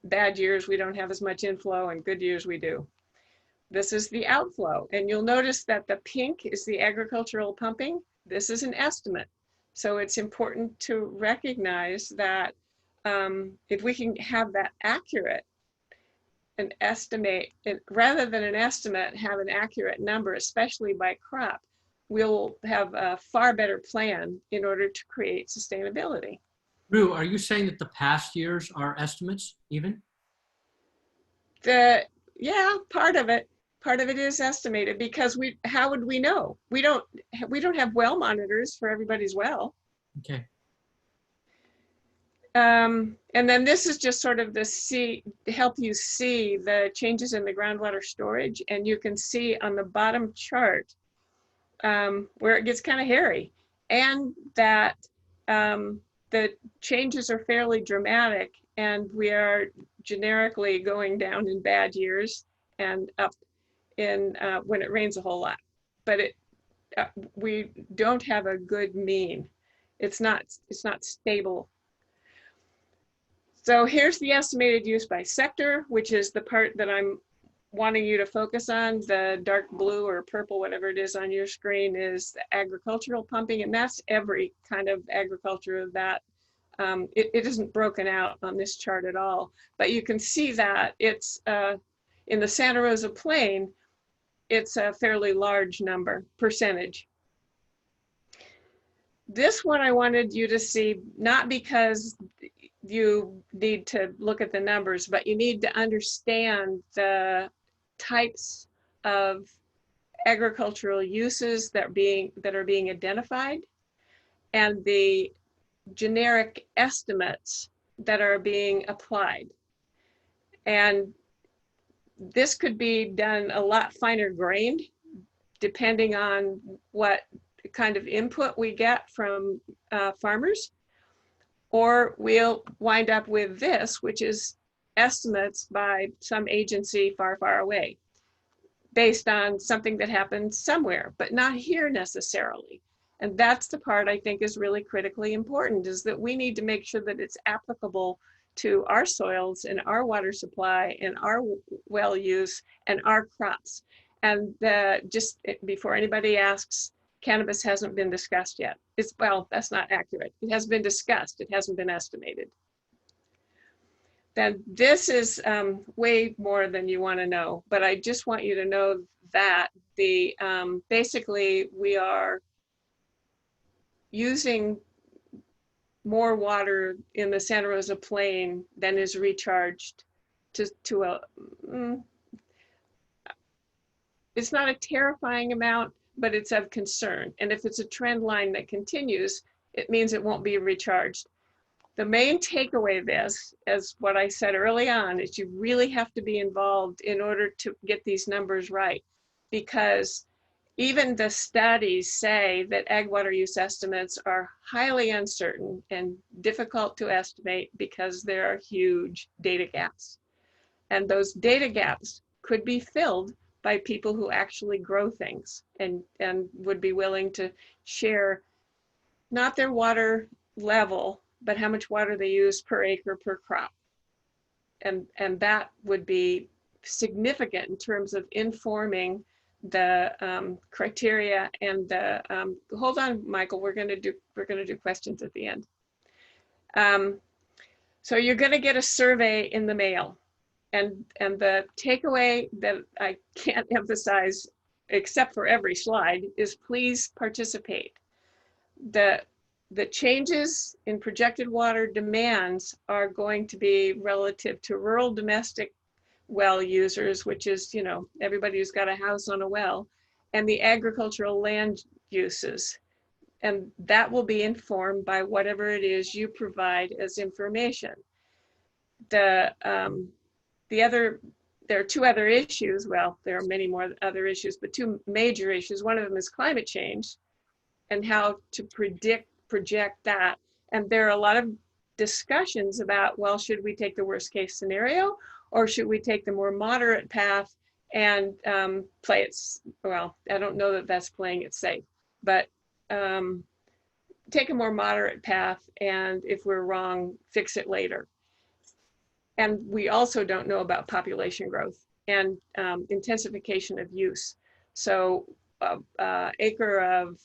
bad years we don't have as much inflow, and good years we do. This is the outflow, and you'll notice that the pink is the agricultural pumping. This is an estimate. So it's important to recognize that if we can have that accurate, an estimate, rather than an estimate, have an accurate number, especially by crop, we'll have a far better plan in order to create sustainability. Rue, are you saying that the past years are estimates even? Yeah, part of it is estimated, because how would we know? We don't have well monitors for everybody's well. Okay. And then this is just sort of help you see the changes in the groundwater storage, and you can see on the bottom chart where it gets kind of hairy, and that the changes are fairly dramatic, and we are generically going down in bad years and up in when it rains a whole lot. But we don't have a good mean. It's not stable. So here's the estimated use by sector, which is the part that I'm wanting you to focus on. The dark blue or purple, whatever it is on your screen, is the agricultural pumping, and that's every kind of agriculture that it isn't broken out on this chart at all. But you can see that it's in the Santa Rosa Plain, it's a fairly large percentage. This one I wanted you to see, not because you need to look at the numbers, but you need to understand the types of agricultural uses that are being identified, and the generic estimates that are being applied. And this could be done a lot finer grained, depending on what kind of input we get from farmers. Or we'll wind up with this, which is estimates by some agency far, far away, based on something that happened somewhere, but not here necessarily. And that's the part I think is really critically important, is that we need to make sure that it's applicable to our soils and our water supply and our well use and our crops. And just before anybody asks, cannabis hasn't been discussed yet. Well, that's not accurate. It has been discussed, it hasn't been estimated. Then this is way more than you want to know, but I just want you to know that basically we are using more water in the Santa Rosa Plain than is recharged to a, it's not a terrifying amount, but it's of concern. And if it's a trend line that continues, it means it won't be recharged. The main takeaway of this, as what I said early on, is you really have to be involved in order to get these numbers right, because even the studies say that ag water use estimates are highly uncertain and difficult to estimate because there are huge data gaps. And those data gaps could be filled by people who actually grow things and would be willing to share not their water level, but how much water they use per acre per crop. And that would be significant in terms of informing the criteria and the, hold on, Michael, we're gonna do questions at the end. So you're gonna get a survey in the mail. And the takeaway that I can't emphasize, except for every slide, is please participate. The changes in projected water demands are going to be relative to rural domestic well users, which is, you know, everybody who's got a house on a well, and the agricultural land uses. And that will be informed by whatever it is you provide as information. There are two other issues. Well, there are many more other issues, but two major issues. One of them is climate change and how to project that. And there are a lot of discussions about, well, should we take the worst case scenario, or should we take the more moderate path and play it, well, I don't know that that's playing it safe, but take a more moderate path, and if we're wrong, fix it later. And we also don't know about population growth and intensification of use. So acre of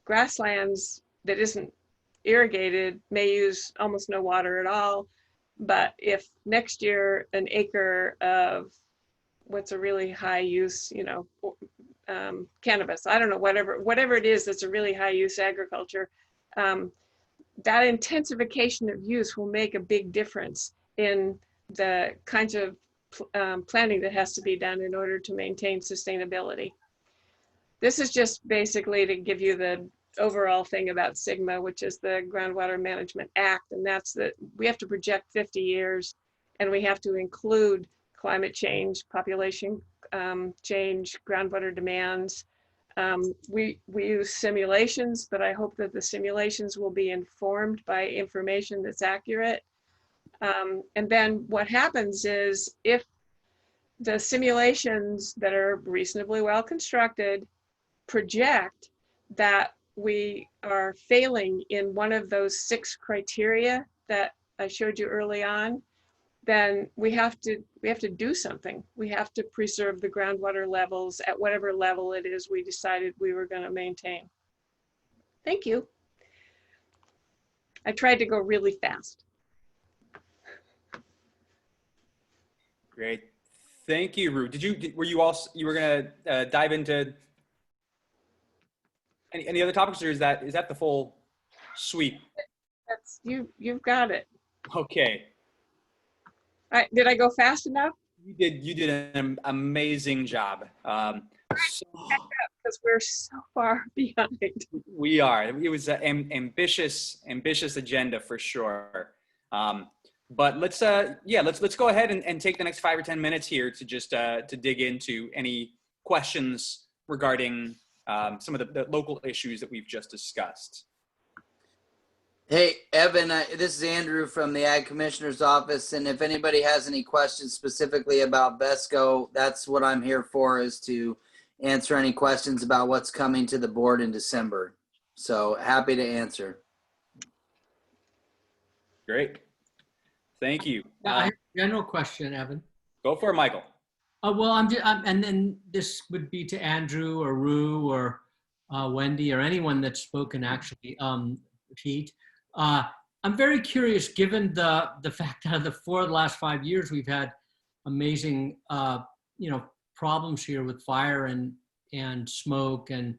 grasslands that isn't irrigated may use almost no water at all. But if next year an acre of what's a really high use, you know, cannabis, I don't know, whatever it is that's a really high use agriculture, that intensification of use will make a big difference in the kinds of planning that has to be done in order to maintain sustainability. This is just basically to give you the overall thing about SGMA, which is the Groundwater Management Act, and that's that we have to project 50 years, and we have to include climate change, population change, groundwater demands. We use simulations, but I hope that the simulations will be informed by information that's accurate. And then what happens is, if the simulations that are reasonably well constructed project that we are failing in one of those 6 criteria that I showed you early on, then we have to do something. We have to preserve the groundwater levels at whatever level it is we decided we were going to maintain. Thank you. I tried to go really fast. Great. Thank you, Rue. Were you going to dive into any other topics, or is that the full suite? That's you've got it. Okay. All right, did I go fast enough? You did an amazing job. Because we're so far behind. We are. It was an ambitious agenda for sure. But let's go ahead and take the next 5 or 10 minutes here to just to dig into any questions regarding some of the local issues that we've just discussed. Hey, Evan, this is Andrew from the Ag Commissioner's Office, and if anybody has any questions specifically about VESCO, that's what I'm here for, is to answer any questions about what's coming to the board in December. So happy to answer. Great. Thank you. I have a general question, Evan. Go for it, Michael. Well, and then this would be to Andrew or Rue or Wendy or anyone that's spoken, actually, Pete. I'm very curious, given the fact that the last 5 years we've had amazing, problems here with fire and smoke and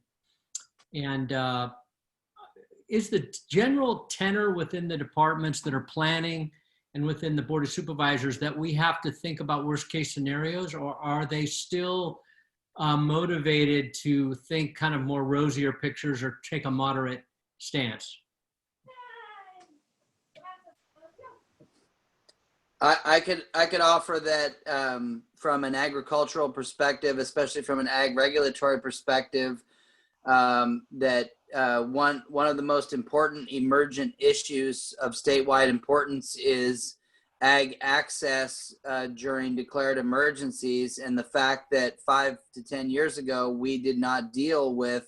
is the general tenor within the departments that are planning and within the Board of Supervisors that we have to think about worst case scenarios, or are they still motivated to think kind of more rosier pictures or take a moderate stance? I could offer that from an agricultural perspective, especially from an ag regulatory perspective, that one of the most important emergent issues of statewide importance is ag access during declared emergencies, and the fact that 5 to 10 years ago we did not deal with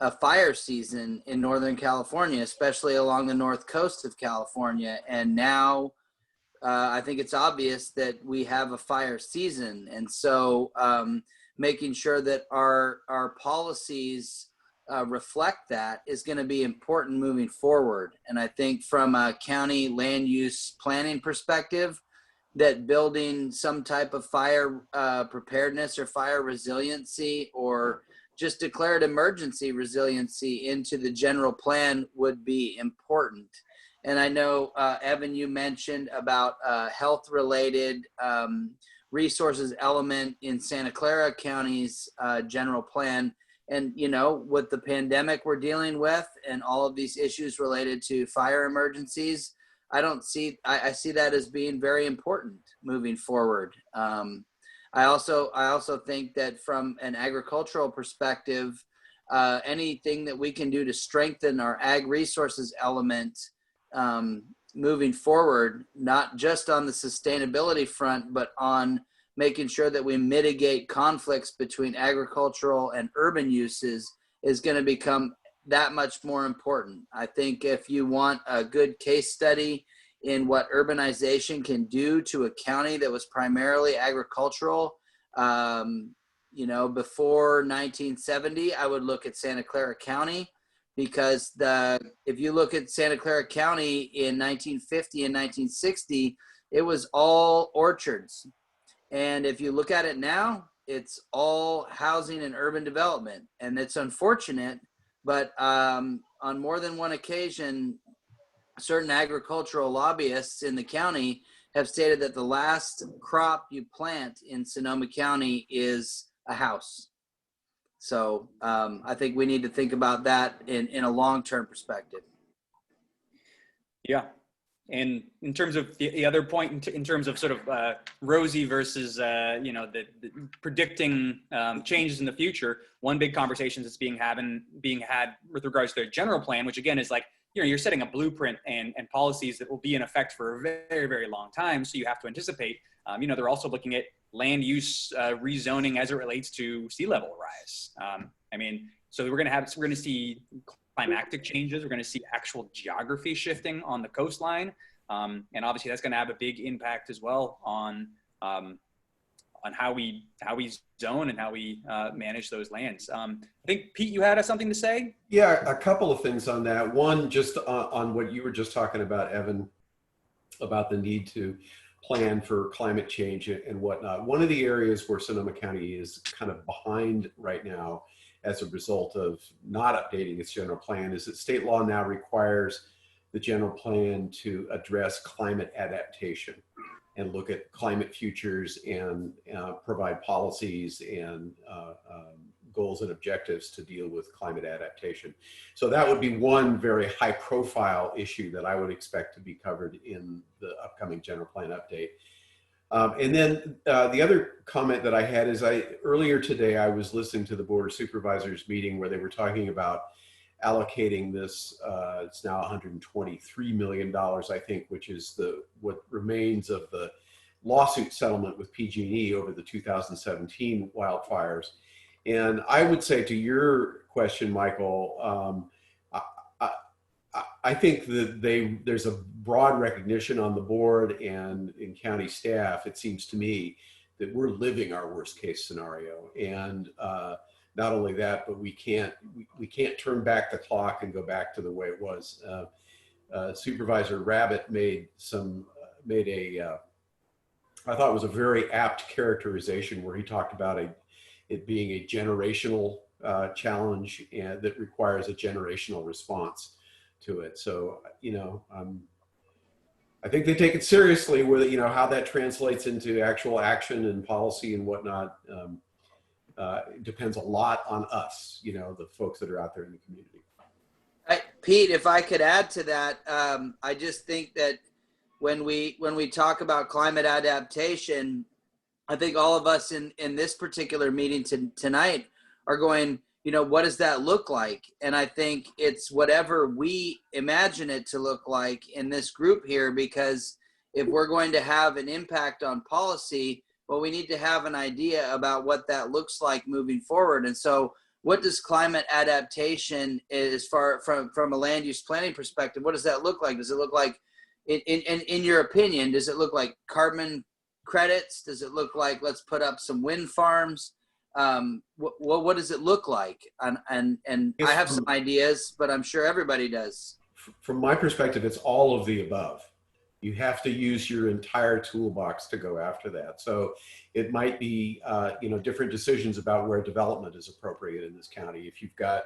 a fire season in Northern California, especially along the north coast of California. And now I think it's obvious that we have a fire season. And so making sure that our policies reflect that is going to be important moving forward. And I think from a county land use planning perspective, that building some type of fire preparedness or fire resiliency or just declared emergency resiliency into the general plan would be important. And I know, Evan, you mentioned about health related resources element in Santa Clara County's general plan. And, you know, with the pandemic we're dealing with and all of these issues related to fire emergencies, I see that as being very important moving forward. I also think that from an agricultural perspective, anything that we can do to strengthen our ag resources element moving forward, not just on the sustainability front, but on making sure that we mitigate conflicts between agricultural and urban uses is going to become that much more important. I think if you want a good case study in what urbanization can do to a county that was primarily agricultural, you know, before 1970, I would look at Santa Clara County, because if you look at Santa Clara County in 1950 and 1960, it was all orchards. And if you look at it now, it's all housing and urban development. And it's unfortunate, but on more than one occasion, certain agricultural lobbyists in the county have stated that the last crop you plant in Sonoma County is a house. So I think we need to think about that in a long-term perspective. Yeah. And in terms of the other point, in terms of sort of rosy versus, you know, the predicting changes in the future, one big conversation that's being had with regards to their general plan, which again is like, you know, you're setting a blueprint and policies that will be in effect for a very, very long time. So you have to anticipate, you know, they're also looking at land use rezoning as it relates to sea level rise. I mean, so we're going to see climatic changes. We're going to see actual geography shifting on the coastline. And obviously that's going to have a big impact as well on how we zone and how we manage those lands. I think, Pete, you had something to say? Yeah, a couple of things on that. One, just on what you were just talking about, Evan, about the need to plan for climate change and whatnot. One of the areas where Sonoma County is kind of behind right now as a result of not updating its general plan is that state law now requires the general plan to address climate adaptation and look at climate futures and provide policies and goals and objectives to deal with climate adaptation. So that would be one very high profile issue that I would expect to be covered in the upcoming general plan update. And then the other comment that I had is earlier today, I was listening to the Board of Supervisors meeting where they were talking about allocating this, it's now $123 million, I think, which is what remains of the lawsuit settlement with PG&E over the 2017 wildfires. And I would say to your question, Michael, I think that there's a broad recognition on the board and in county staff, it seems to me, that we're living our worst case scenario. And not only that, but we can't turn back the clock and go back to the way it was. Supervisor Rabbit made I thought it was a very apt characterization where he talked about it being a generational challenge and that requires a generational response to it. So, you know, I think they take it seriously with, you know, how that translates into actual action and policy and whatnot. It depends a lot on us, you know, the folks that are out there in the community. Pete, if I could add to that, I just think that when we talk about climate adaptation, I think all of us in this particular meeting tonight are going, you know, what does that look like? And I think it's whatever we imagine it to look like in this group here, because if we're going to have an impact on policy, well, we need to have an idea about what that looks like moving forward. And so what does climate adaptation, as far from a land use planning perspective, what does that look like? Does it look like, in your opinion, does it look like carbon credits? Does it look like let's put up some wind farms? What does it look like? And I have some ideas, but I'm sure everybody does. From my perspective, it's all of the above. You have to use your entire toolbox to go after that. So it might be, different decisions about where development is appropriate in this county. If you've got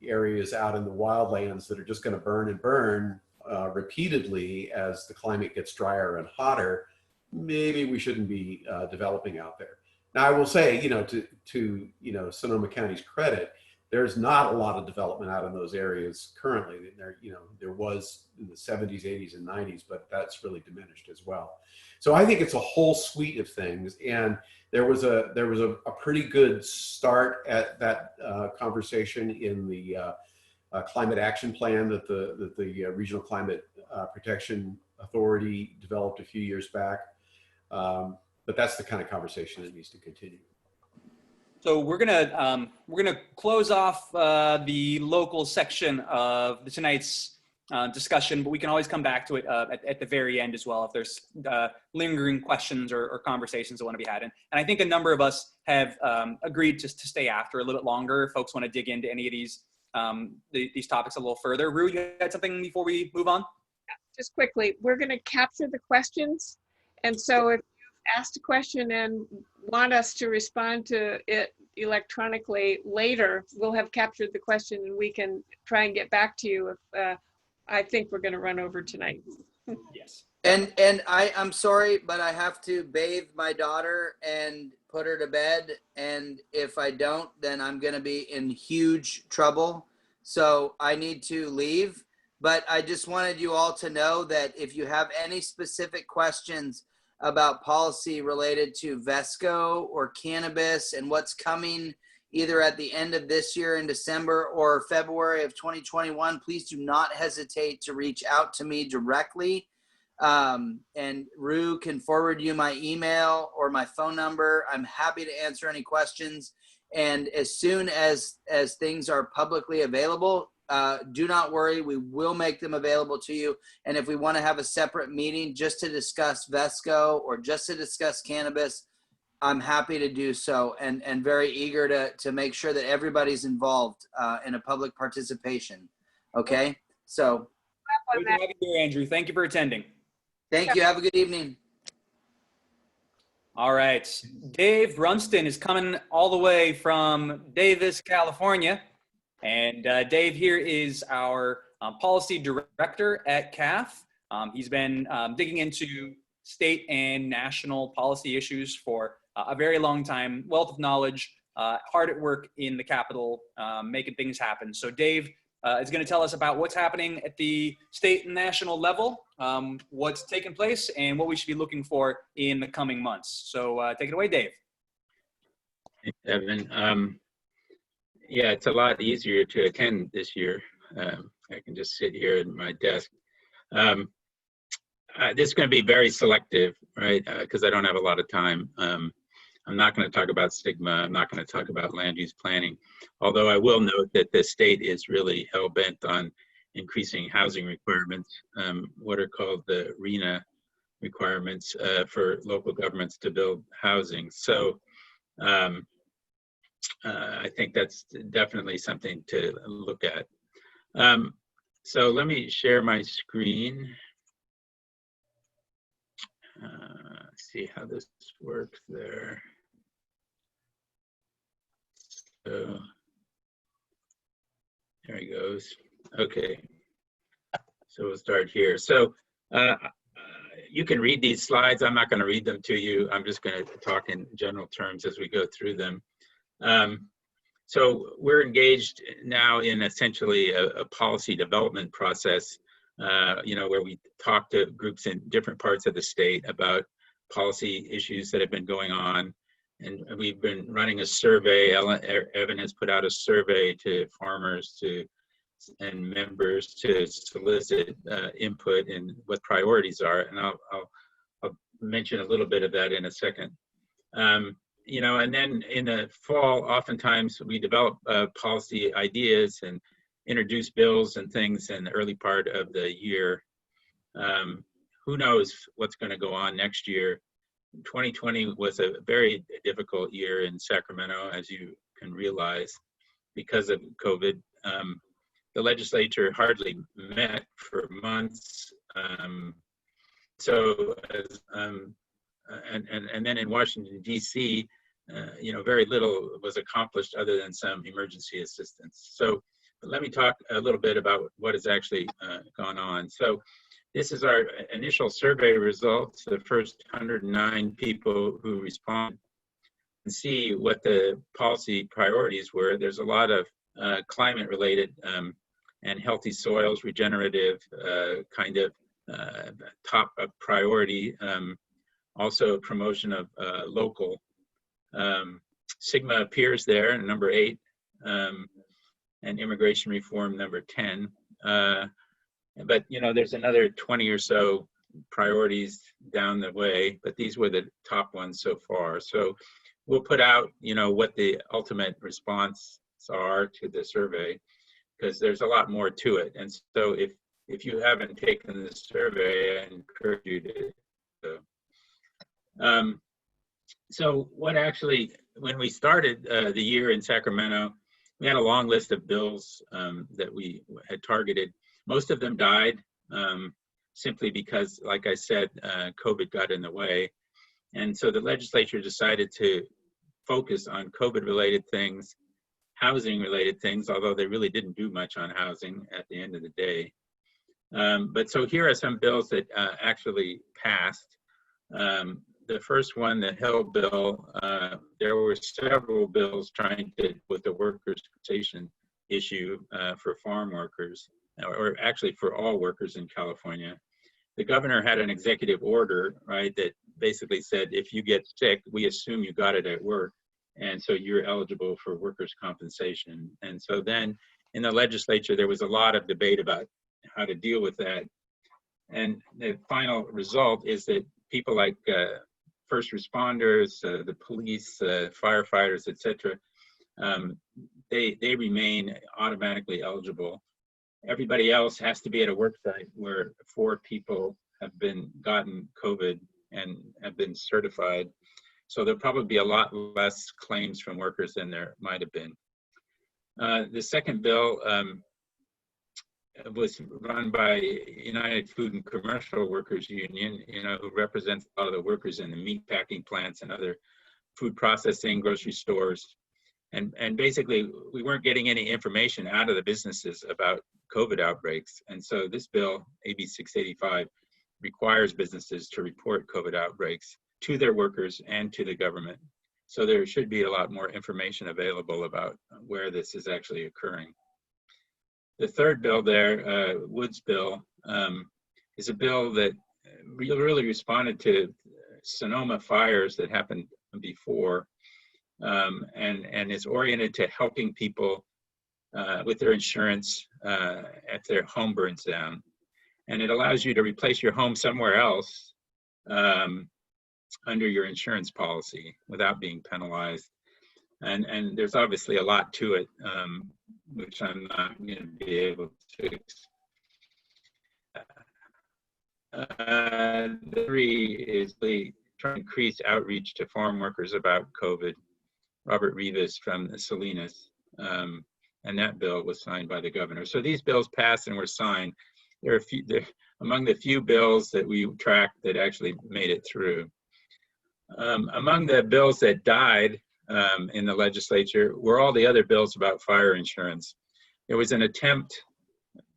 areas out in the wildlands that are just going to burn and burn repeatedly as the climate gets drier and hotter, maybe we shouldn't be developing out there. Now, I will say, to Sonoma County's credit, there's not a lot of development out in those areas currently. There was in the 70s, 80s, and 90s, but that's really diminished as well. So I think it's a whole suite of things, and there was a pretty good start at that conversation in the climate action plan that the Regional Climate Protection Authority developed a few years back. But that's the kind of conversation that needs to continue. So we're gonna close off the local section of tonight's discussion, but we can always come back to it at the very end as well if there's lingering questions or conversations that want to be had. And I think a number of us have agreed to stay after a little bit longer if folks want to dig into any of these topics a little further. Rue, you had something before we move on? Just quickly, we're going to capture the questions, and so if asked a question and want us to respond to it electronically later, we'll have captured the question and we can try and get back to you if I think we're going to run over tonight. Yes. And I'm sorry, but I have to bathe my daughter and put her to bed. And if I don't, then I'm going to be in huge trouble. So I need to leave. But I just wanted you all to know that if you have any specific questions about policy related to VESCO or cannabis and what's coming either at the end of this year in December or February of 2021, please do not hesitate to reach out to me directly. And Rue can forward you my email or my phone number. I'm happy to answer any questions. And as soon as things are publicly available, do not worry, we will make them available to you. And if we want to have a separate meeting just to discuss VESCO or just to discuss cannabis, I'm happy to do so, and very eager to make sure that everybody's involved in a public participation. Okay, so. Great to have you here, Andrew. Thank you for attending. Thank you. Have a good evening. All right. Dave Brunston is coming all the way from Davis, California. And Dave here is our policy director at CAFF. He's been digging into state and national policy issues for a very long time, wealth of knowledge, hard at work in the Capitol, making things happen. So Dave is going to tell us about what's happening at the state and national level, what's taking place, and what we should be looking for in the coming months. So take it away, Dave. Thanks, Evan. Yeah, it's a lot easier to attend this year. I can just sit here at my desk. This is going to be very selective, right? Because I don't have a lot of time. I'm not going to talk about stigma. I'm not going to talk about land use planning. Although I will note that the state is really hell-bent on increasing housing requirements, what are called the RENA requirements for local governments to build housing. So I think that's definitely something to look at. So let me share my screen. See how this works there. So there he goes. Okay. So we'll start here. So you can read these slides. I'm not going to read them to you. I'm just going to talk in general terms as we go through them. So we're engaged now in essentially a policy development process, where we talk to groups in different parts of the state about policy issues that have been going on. And we've been running a survey. Evan has put out a survey to farmers and members to solicit input in what priorities are. And I'll mention a little bit of that in a second. you know, and then in the fall, oftentimes we develop policy ideas and introduce bills and things in the early part of the year. Who knows what's going to go on next year? 2020 was a very difficult year in Sacramento, as you can realize, because of COVID. The legislature hardly met for months. And then in Washington, D.C., you know, very little was accomplished other than some emergency assistance. So let me talk a little bit about what has actually gone on. So this is our initial survey results, the first 109 people who responded, and see what the policy priorities were. There's a lot of climate-related and healthy soils, regenerative kind of top priority. Also promotion of local. Sigma appears there, number 8, and immigration reform, number 10. But, you know, there's another 20 or so priorities down the way, but these were the top ones so far. So we'll put out, you know, what the ultimate responses are to the survey, because there's a lot more to it. And so if you haven't taken the survey, I encourage you to do. So what actually, when we started the year in Sacramento, we had a long list of bills that we had targeted. Most of them died simply because, like I said, COVID got in the way. And so the legislature decided to focus on COVID-related things, housing-related things, although they really didn't do much on housing at the end of the day. But so here are some bills that actually passed. The first one, the Hill bill, there were several bills trying to, with the workers' compensation issue for farm workers, or actually for all workers in California. The governor had an executive order, right, that basically said, if you get sick, we assume you got it at work, and so you're eligible for workers' compensation. And so then in the legislature, there was a lot of debate about how to deal with that. And the final result is that people like first responders, the police, firefighters, etc., they remain automatically eligible. Everybody else has to be at a work site where 4 people have gotten COVID and have been certified. So there'll probably be a lot less claims from workers than there might have been. The second bill was run by United Food and Commercial Workers Union, you know, who represents a lot of the workers in the meat packing plants and other food processing, grocery stores. And basically, we weren't getting any information out of the businesses about COVID outbreaks. And so this bill, AB 685, requires businesses to report COVID outbreaks to their workers and to the government. So there should be a lot more information available about where this is actually occurring. The third bill there, Woods bill, is a bill that really responded to Sonoma fires that happened before, and is oriented to helping people with their insurance if their home burns down. And it allows you to replace your home somewhere else under your insurance policy without being penalized. And there's obviously a lot to it, which I'm not going to be able to. The 3 is trying to increase outreach to farm workers about COVID. Robert Rivas from Salinas, and that bill was signed by the governor. So these bills passed and were signed. They're among the few bills that we tracked that actually made it through. Among the bills that died in the legislature were all the other bills about fire insurance. There was an attempt,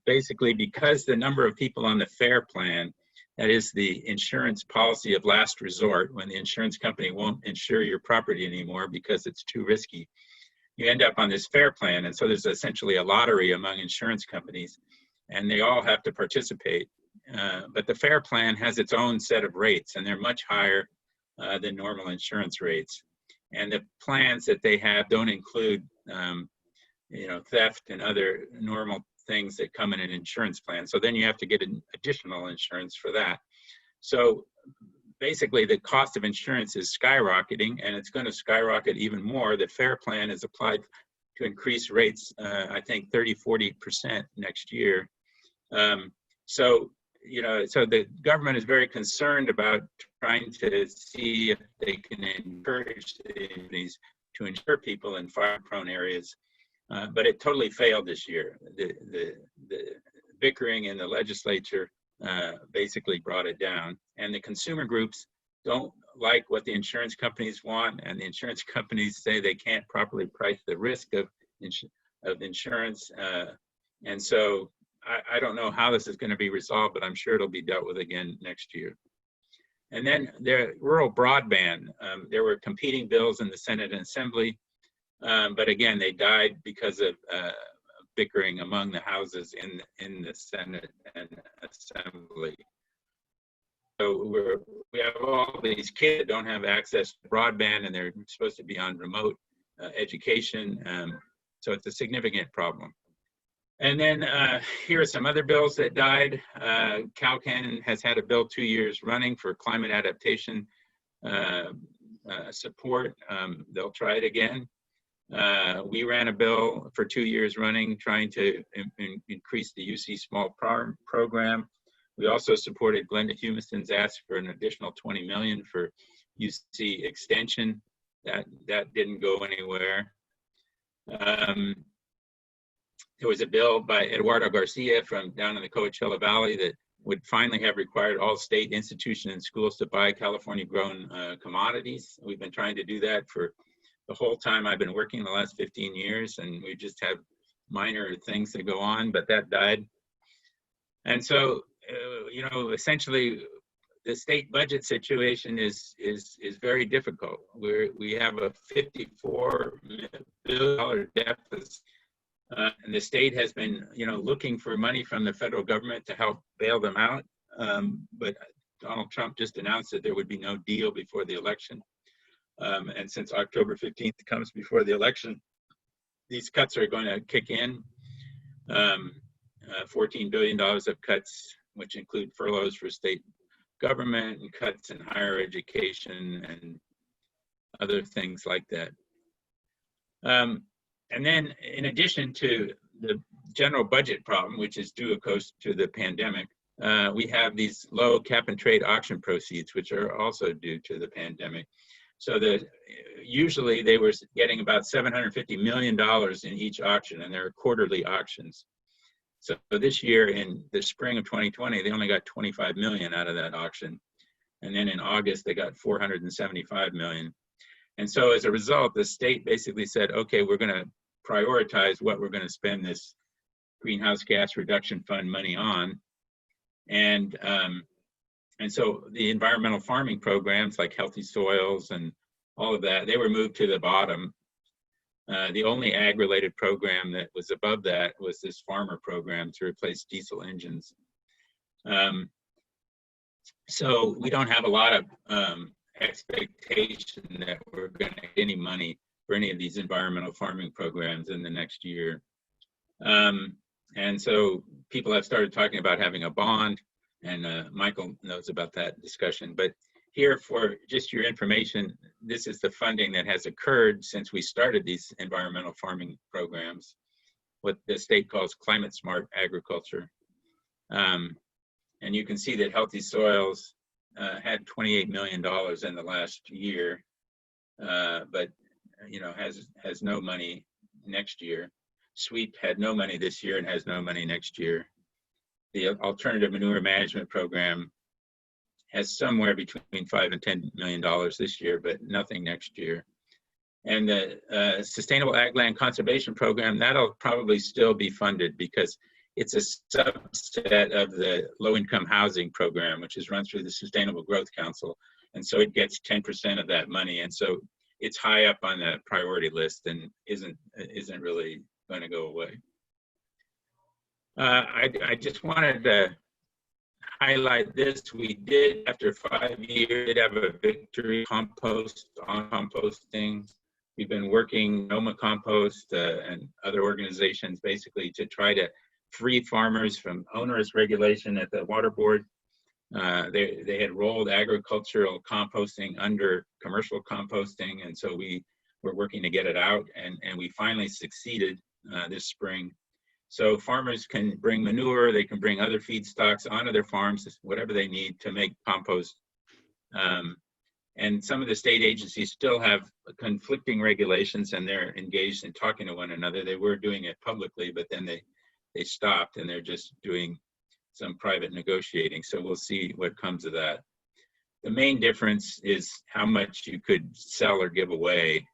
basically because the number of people on the FAIR plan, that is the insurance policy of last resort, when the insurance company won't insure your property anymore because it's too risky, you end up on this FAIR plan. And so there's essentially a lottery among insurance companies, and they all have to participate. But the FAIR plan has its own set of rates, and they're much higher than normal insurance rates. And the plans that they have don't include, you know, theft and other normal things that come in an insurance plan. So then you have to get an additional insurance for that. So basically the cost of insurance is skyrocketing, and it's going to skyrocket even more. The FAIR plan is applied to increase rates, I think 30–40% next year. So the government is very concerned about trying to see if they can encourage the companies to insure people in fire-prone areas, but it totally failed this year. The bickering in the legislature basically brought it down, and the consumer groups don't like what the insurance companies want, and the insurance companies say they can't properly price the risk of insurance, and so I don't know how this is going to be resolved, but I'm sure it'll be dealt with again next year. And then the rural broadband, there were competing bills in the Senate and Assembly, but again, they died because of bickering among the houses in the Senate and Assembly. So we have all these kids that don't have access to broadband, and they're supposed to be on remote education. So it's a significant problem. And then here are some other bills that died. Cal-Can has had a bill 2 years running for climate adaptation support. They'll try it again. We ran a bill for 2 years running trying to increase the UC Small Farm program. We also supported Glenda Humiston's ask for an additional $20 million for UC extension. That didn't go anywhere. There was a bill by Eduardo Garcia from down in the Coachella Valley that would finally have required all state institutions and schools to buy California-grown commodities. We've been trying to do that for the whole time I've been working the last 15 years, and we just have minor things that go on, but that died. And so, essentially, the state budget situation is very difficult. We have a $54 billion deficit. And the state has been, looking for money from the federal government to help bail them out. But Donald Trump just announced that there would be no deal before the election. And since October 15th comes before the election, these cuts are going to kick in. $14 billion of cuts, which include furloughs for state government and cuts in higher education and other things like that. And then in addition to the general budget problem, which is due, of course, to the pandemic, we have these low cap and trade auction proceeds, which are also due to the pandemic. So usually they were getting about $750 million in each auction, and there are quarterly auctions. So this year, in the spring of 2020, they only got 25 million out of that auction. And then in August, they got 475 million. And so as a result, the state basically said, okay, we're going to prioritize what we're going to spend this greenhouse gas reduction fund money on. And so the environmental farming programs like Healthy Soils and all of that, they were moved to the bottom. The only ag-related program that was above that was this farmer program to replace diesel engines. So we don't have a lot of expectation that we're going to get any money for any of these environmental farming programs in the next year. And so people have started talking about having a bond, and Michael knows about that discussion. But here, for just your information, this is the funding that has occurred since we started these environmental farming programs, what the state calls climate smart agriculture. And you can see that Healthy Soils had $28 million in the last year, but has no money next year. SWEEP had no money this year and has no money next year. The Alternative Manure Management Program has somewhere between $5 and $10 million this year, but nothing next year. And the Sustainable Ag Land Conservation Program, that'll probably still be funded because it's a subset of the low-income housing program, which is run through the Sustainable Growth Council. And so it gets 10% of that money. And so it's high up on the priority list and isn't really going to go away. I just wanted to highlight this. We did, after 5 years, have a victory compost on composting. We've been working Sonoma Compost and other organizations basically to try to free farmers from onerous regulation at the water board. They had rolled agricultural composting under commercial composting, and so we were working to get it out, and we finally succeeded this spring. So farmers can bring manure, they can bring other feedstocks onto their farms, whatever they need to make compost. And some of the state agencies still have conflicting regulations, and they're engaged in talking to one another. They were doing it publicly, but then they stopped, and they're just doing some private negotiating. So we'll see what comes of that. The main difference is how much you could sell or give away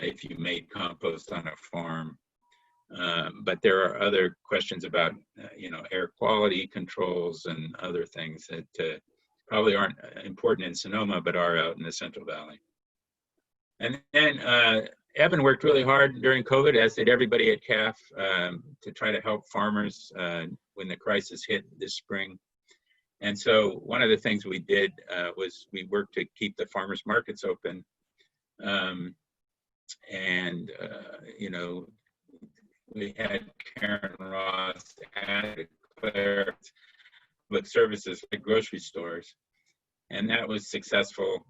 if you made compost on a farm. But there are other questions about, air quality controls and other things that probably aren't important in Sonoma, but are out in the Central Valley. And then Evan worked really hard during COVID, as did everybody at CAFF, to try to help farmers when the crisis hit this spring. And so one of the things we did was we worked to keep the farmers markets open. We had Karen Ross declare public services like grocery stores, and that was successful.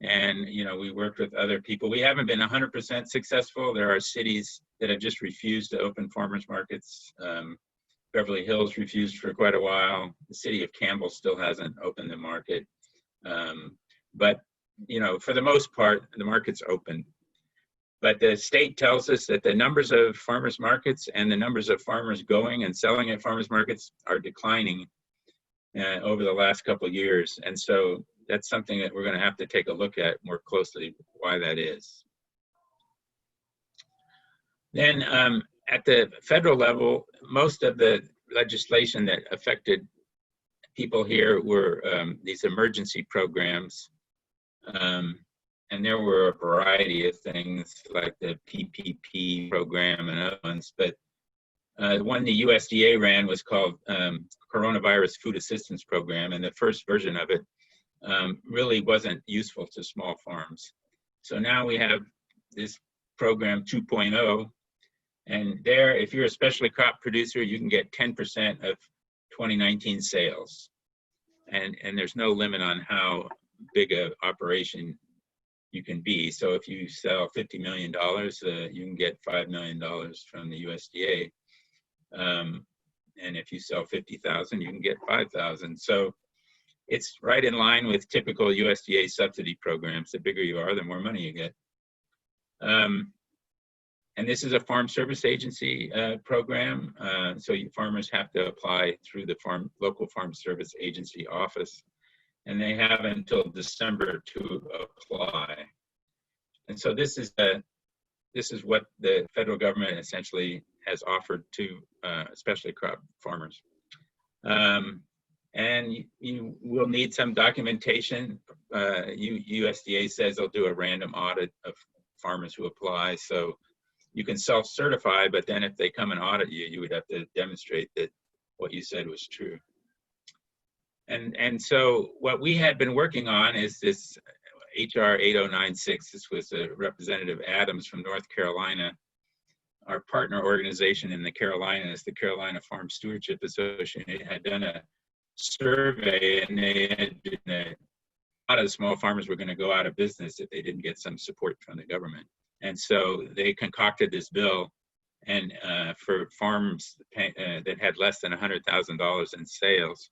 And we worked with other people. We haven't been 100% successful. There are cities that have just refused to open farmers markets. Beverly Hills refused for quite a while. The city of Campbell still hasn't opened the market. But for the most part, the market's open. But the state tells us that the numbers of farmers markets and the numbers of farmers going and selling at farmers markets are declining over the last couple of years. And so that's something that we're going to have to take a look at more closely, why that is. Then at the federal level, most of the legislation that affected people here were these emergency programs. And there were a variety of things like the PPP program and other ones, but the one the USDA ran was called Coronavirus Food Assistance Program, and the first version of it really wasn't useful to small farms. So now we have this program 2.0, and there, if you're a specialty crop producer, you can get 10% of 2019 sales. And there's no limit on how big an operation you can be. So if you sell $50 million, you can get $5 million from the USDA. And if you sell 50,000, you can get 5,000. So it's right in line with typical USDA subsidy programs. The bigger you are, the more money you get. And this is a Farm Service Agency program. So farmers have to apply through the local Farm Service Agency office. And they have until December to apply. And so this is what the federal government essentially has offered to especially crop farmers. And you will need some documentation. USDA says they'll do a random audit of farmers who apply. So you can self-certify, but then if they come and audit you, you would have to demonstrate that what you said was true. And so what we had been working on is this HR 8096. This was Representative Adams from North Carolina. Our partner organization in the Carolinas, the Carolina Farm Stewardship Association, had done a survey, and they had been, a lot of the small farmers were going to go out of business if they didn't get some support from the government. And so they concocted this bill, and for farms that had less than $100,000 in sales,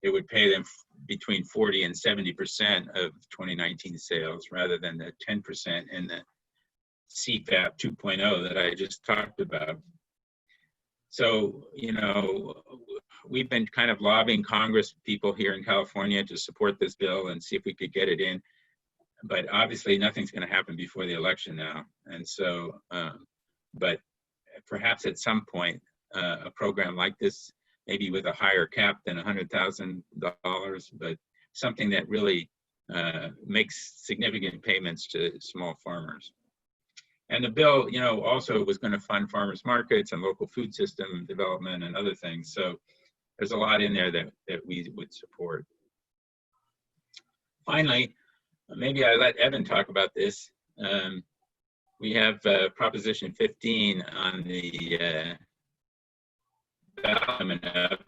it would pay them between 40 and 70% of 2019 sales, rather than the 10% in the CFAP 2.0 that I just talked about. So, we've been kind of lobbying Congress people here in California to support this bill and see if we could get it in. But obviously nothing's going to happen before the election now. And so, but perhaps at some point, a program like this, maybe with a higher cap than $100,000, but something that really makes significant payments to small farmers. And the bill, also was going to fund farmers markets and local food system development and other things. So there's a lot in there that we would support. Finally, maybe I let Evan talk about this. We have Proposition 15 on the ballot coming up.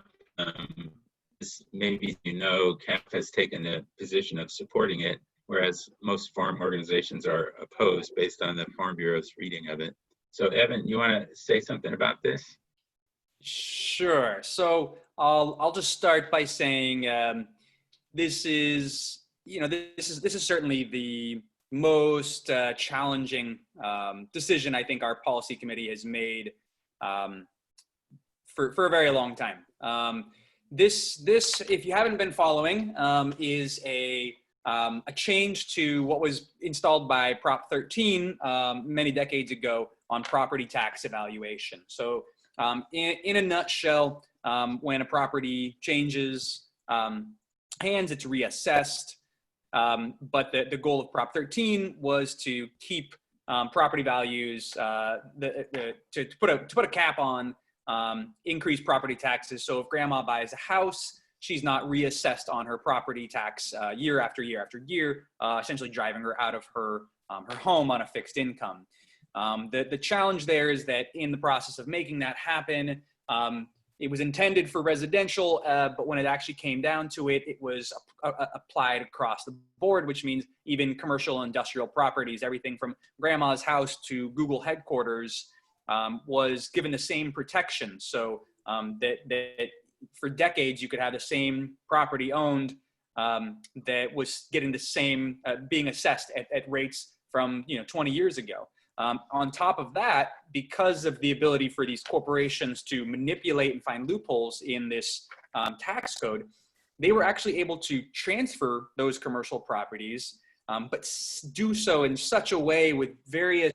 maybe you know, CAFF has taken a position of supporting it, whereas most farm organizations are opposed based on the Farm Bureau's reading of it. So Evan, you want to say something about this? Sure. So I'll just start by saying this is certainly the most challenging decision I think our policy committee has made for a very long time. This, if you haven't been following, is a change to what was installed by Prop 13 many decades ago on property tax evaluation. So in a nutshell, when a property changes hands, it's reassessed. But the goal of Prop 13 was to keep property values, to put a cap on increased property taxes. So if grandma buys a house, she's not reassessed on her property tax year after year after year, essentially driving her out of her home on a fixed income. The challenge there is that in the process of making that happen, it was intended for residential, but when it actually came down to it, it was applied across the board, which means even commercial and industrial properties, everything from grandma's house to Google headquarters, was given the same protection. So that for decades, you could have the same property owned that was getting the same, being assessed at rates from 20 years ago. On top of that, because of the ability for these corporations to manipulate and find loopholes in this tax code, they were actually able to transfer those commercial properties, but do so in such a way with various,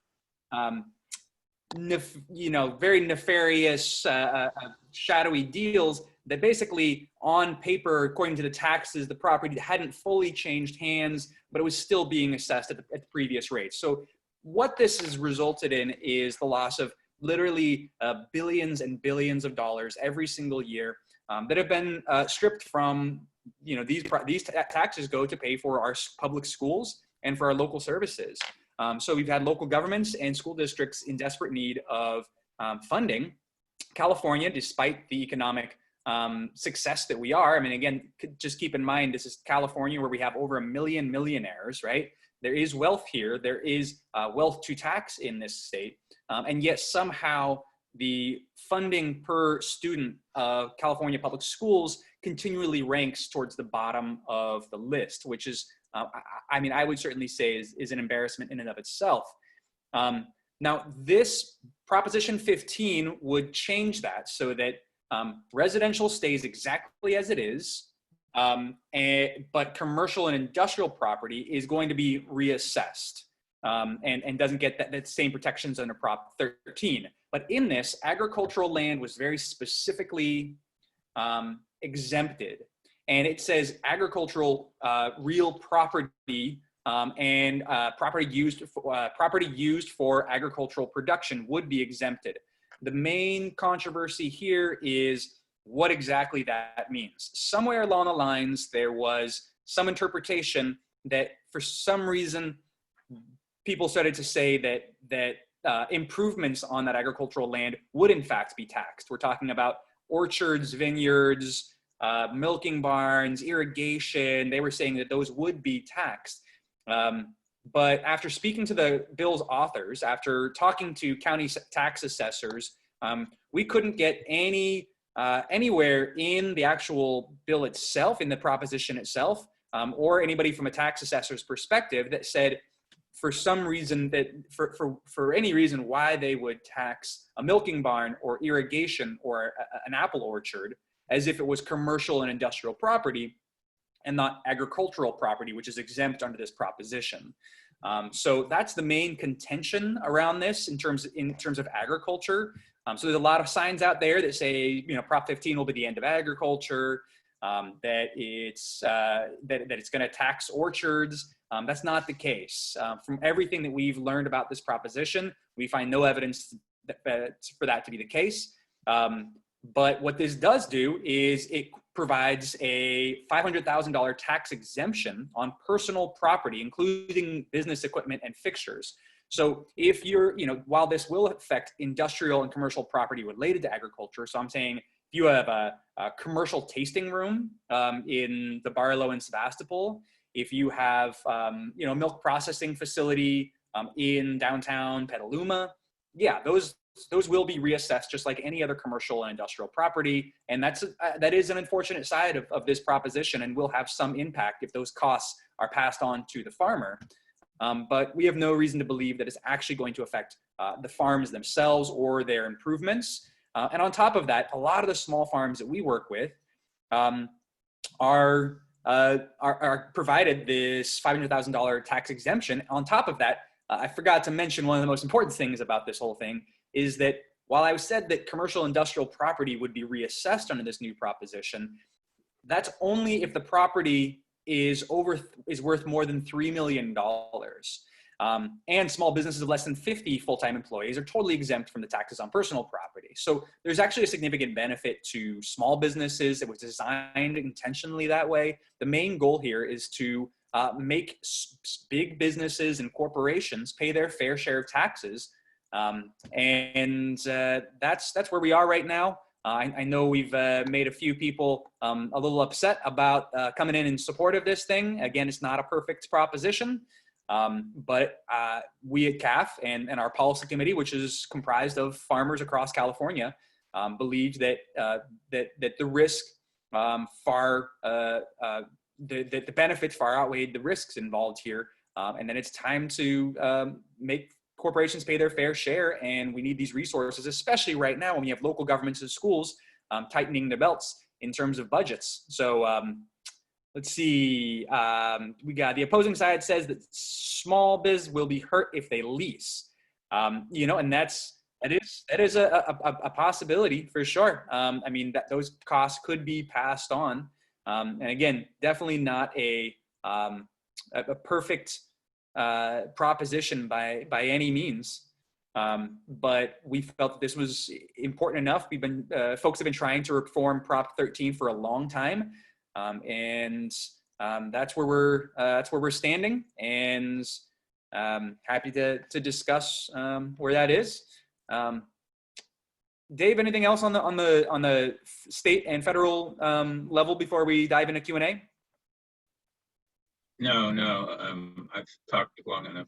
very nefarious, shadowy deals that basically on paper, according to the taxes, the property hadn't fully changed hands, but it was still being assessed at the previous rates. So what this has resulted in is the loss of literally billions and billions of dollars every single year that have been stripped from, these taxes go to pay for our public schools and for our local services. So we've had local governments and school districts in desperate need of funding. California, despite the economic success that we are, I mean, again, just keep in mind, this is California where we have over 1 million millionaires, right? There is wealth here. There is wealth to tax in this state. And yet somehow the funding per student of California public schools continually ranks towards the bottom of the list, which is, I would certainly say is an embarrassment in and of itself. Now, this Proposition 15 would change that so that residential stays exactly as it is, but commercial and industrial property is going to be reassessed and doesn't get that same protections under Prop 13. But in this, agricultural land was very specifically exempted. And it says agricultural real property and property used for agricultural production would be exempted. The main controversy here is what exactly that means. Somewhere along the lines, there was some interpretation that for some reason, people started to say that improvements on that agricultural land would in fact be taxed. We're talking about orchards, vineyards, milking barns, irrigation. They were saying that those would be taxed. But after speaking to the bill's authors, after talking to county tax assessors, we couldn't get anywhere in the actual bill itself, in the proposition itself, or anybody from a tax assessor's perspective that said, for some reason, that for any reason why they would tax a milking barn or irrigation or an apple orchard as if it was commercial and industrial property and not agricultural property, which is exempt under this proposition. So that's the main contention around this in terms of agriculture. So there's a lot of signs out there that say, Prop 15 will be the end of agriculture, that it's going to tax orchards. That's not the case. From everything that we've learned about this proposition, we find no evidence for that to be the case. But what this does do is it provides a $500,000 tax exemption on personal property, including business equipment and fixtures. So if you're, while this will affect industrial and commercial property related to agriculture, so I'm saying you have a commercial tasting room in the Barlow and Sebastopol, if you have milk processing facility in downtown Petaluma, yeah, those will be reassessed just like any other commercial and industrial property. And that is an unfortunate side of this proposition, and will have some impact if those costs are passed on to the farmer. But we have no reason to believe that it's actually going to affect the farms themselves or their improvements. And on top of that, a lot of the small farms that we work with are provided this $500,000 tax exemption. On top of that, I forgot to mention one of the most important things about this whole thing is that while I said that commercial industrial property would be reassessed under this new proposition, that's only if the property is worth more than $3 million. And small businesses of less than 50 full-time employees are totally exempt from the taxes on personal property. So there's actually a significant benefit to small businesses. It was designed intentionally that way. The main goal here is to make big businesses and corporations pay their fair share of taxes. And that's where we are right now. I know we've made a few people a little upset about coming in support of this thing. Again, it's not a perfect proposition. But we at CAFF and our policy committee, which is comprised of farmers across California, believe that the risk the benefits far outweighed the risks involved here, and that it's time to make corporations pay their fair share. And we need these resources, especially right now when we have local governments and schools tightening their belts in terms of budgets. So. Let's see, we got the opposing side says that small biz will be hurt if they lease, and that is a possibility for sure. I mean, that those costs could be passed on. And again, definitely not a perfect proposition by any means. But we felt that this was important enough. Folks have been trying to reform Prop 13 for a long time. And that's where we're standing, and happy to discuss where that is. Dave, anything else on the state and federal level before we dive into Q&A? No. I've talked long enough.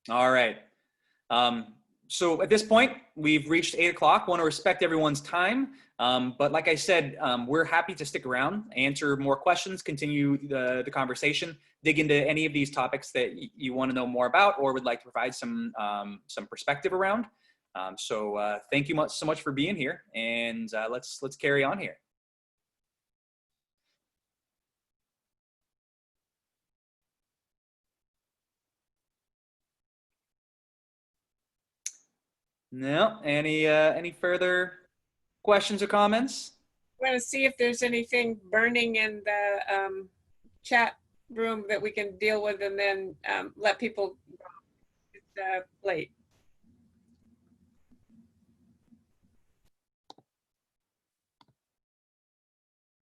All right. So at this point, we've reached 8 o'clock. Want to respect everyone's time. But like I said, we're happy to stick around, answer more questions, continue the conversation, dig into any of these topics that you want to know more about or would like to provide some perspective around. So thank you so much for being here, and let's carry on here. No, any further questions or comments? I'm going to see if there's anything burning in the chat room that we can deal with, and then let people go. It's late.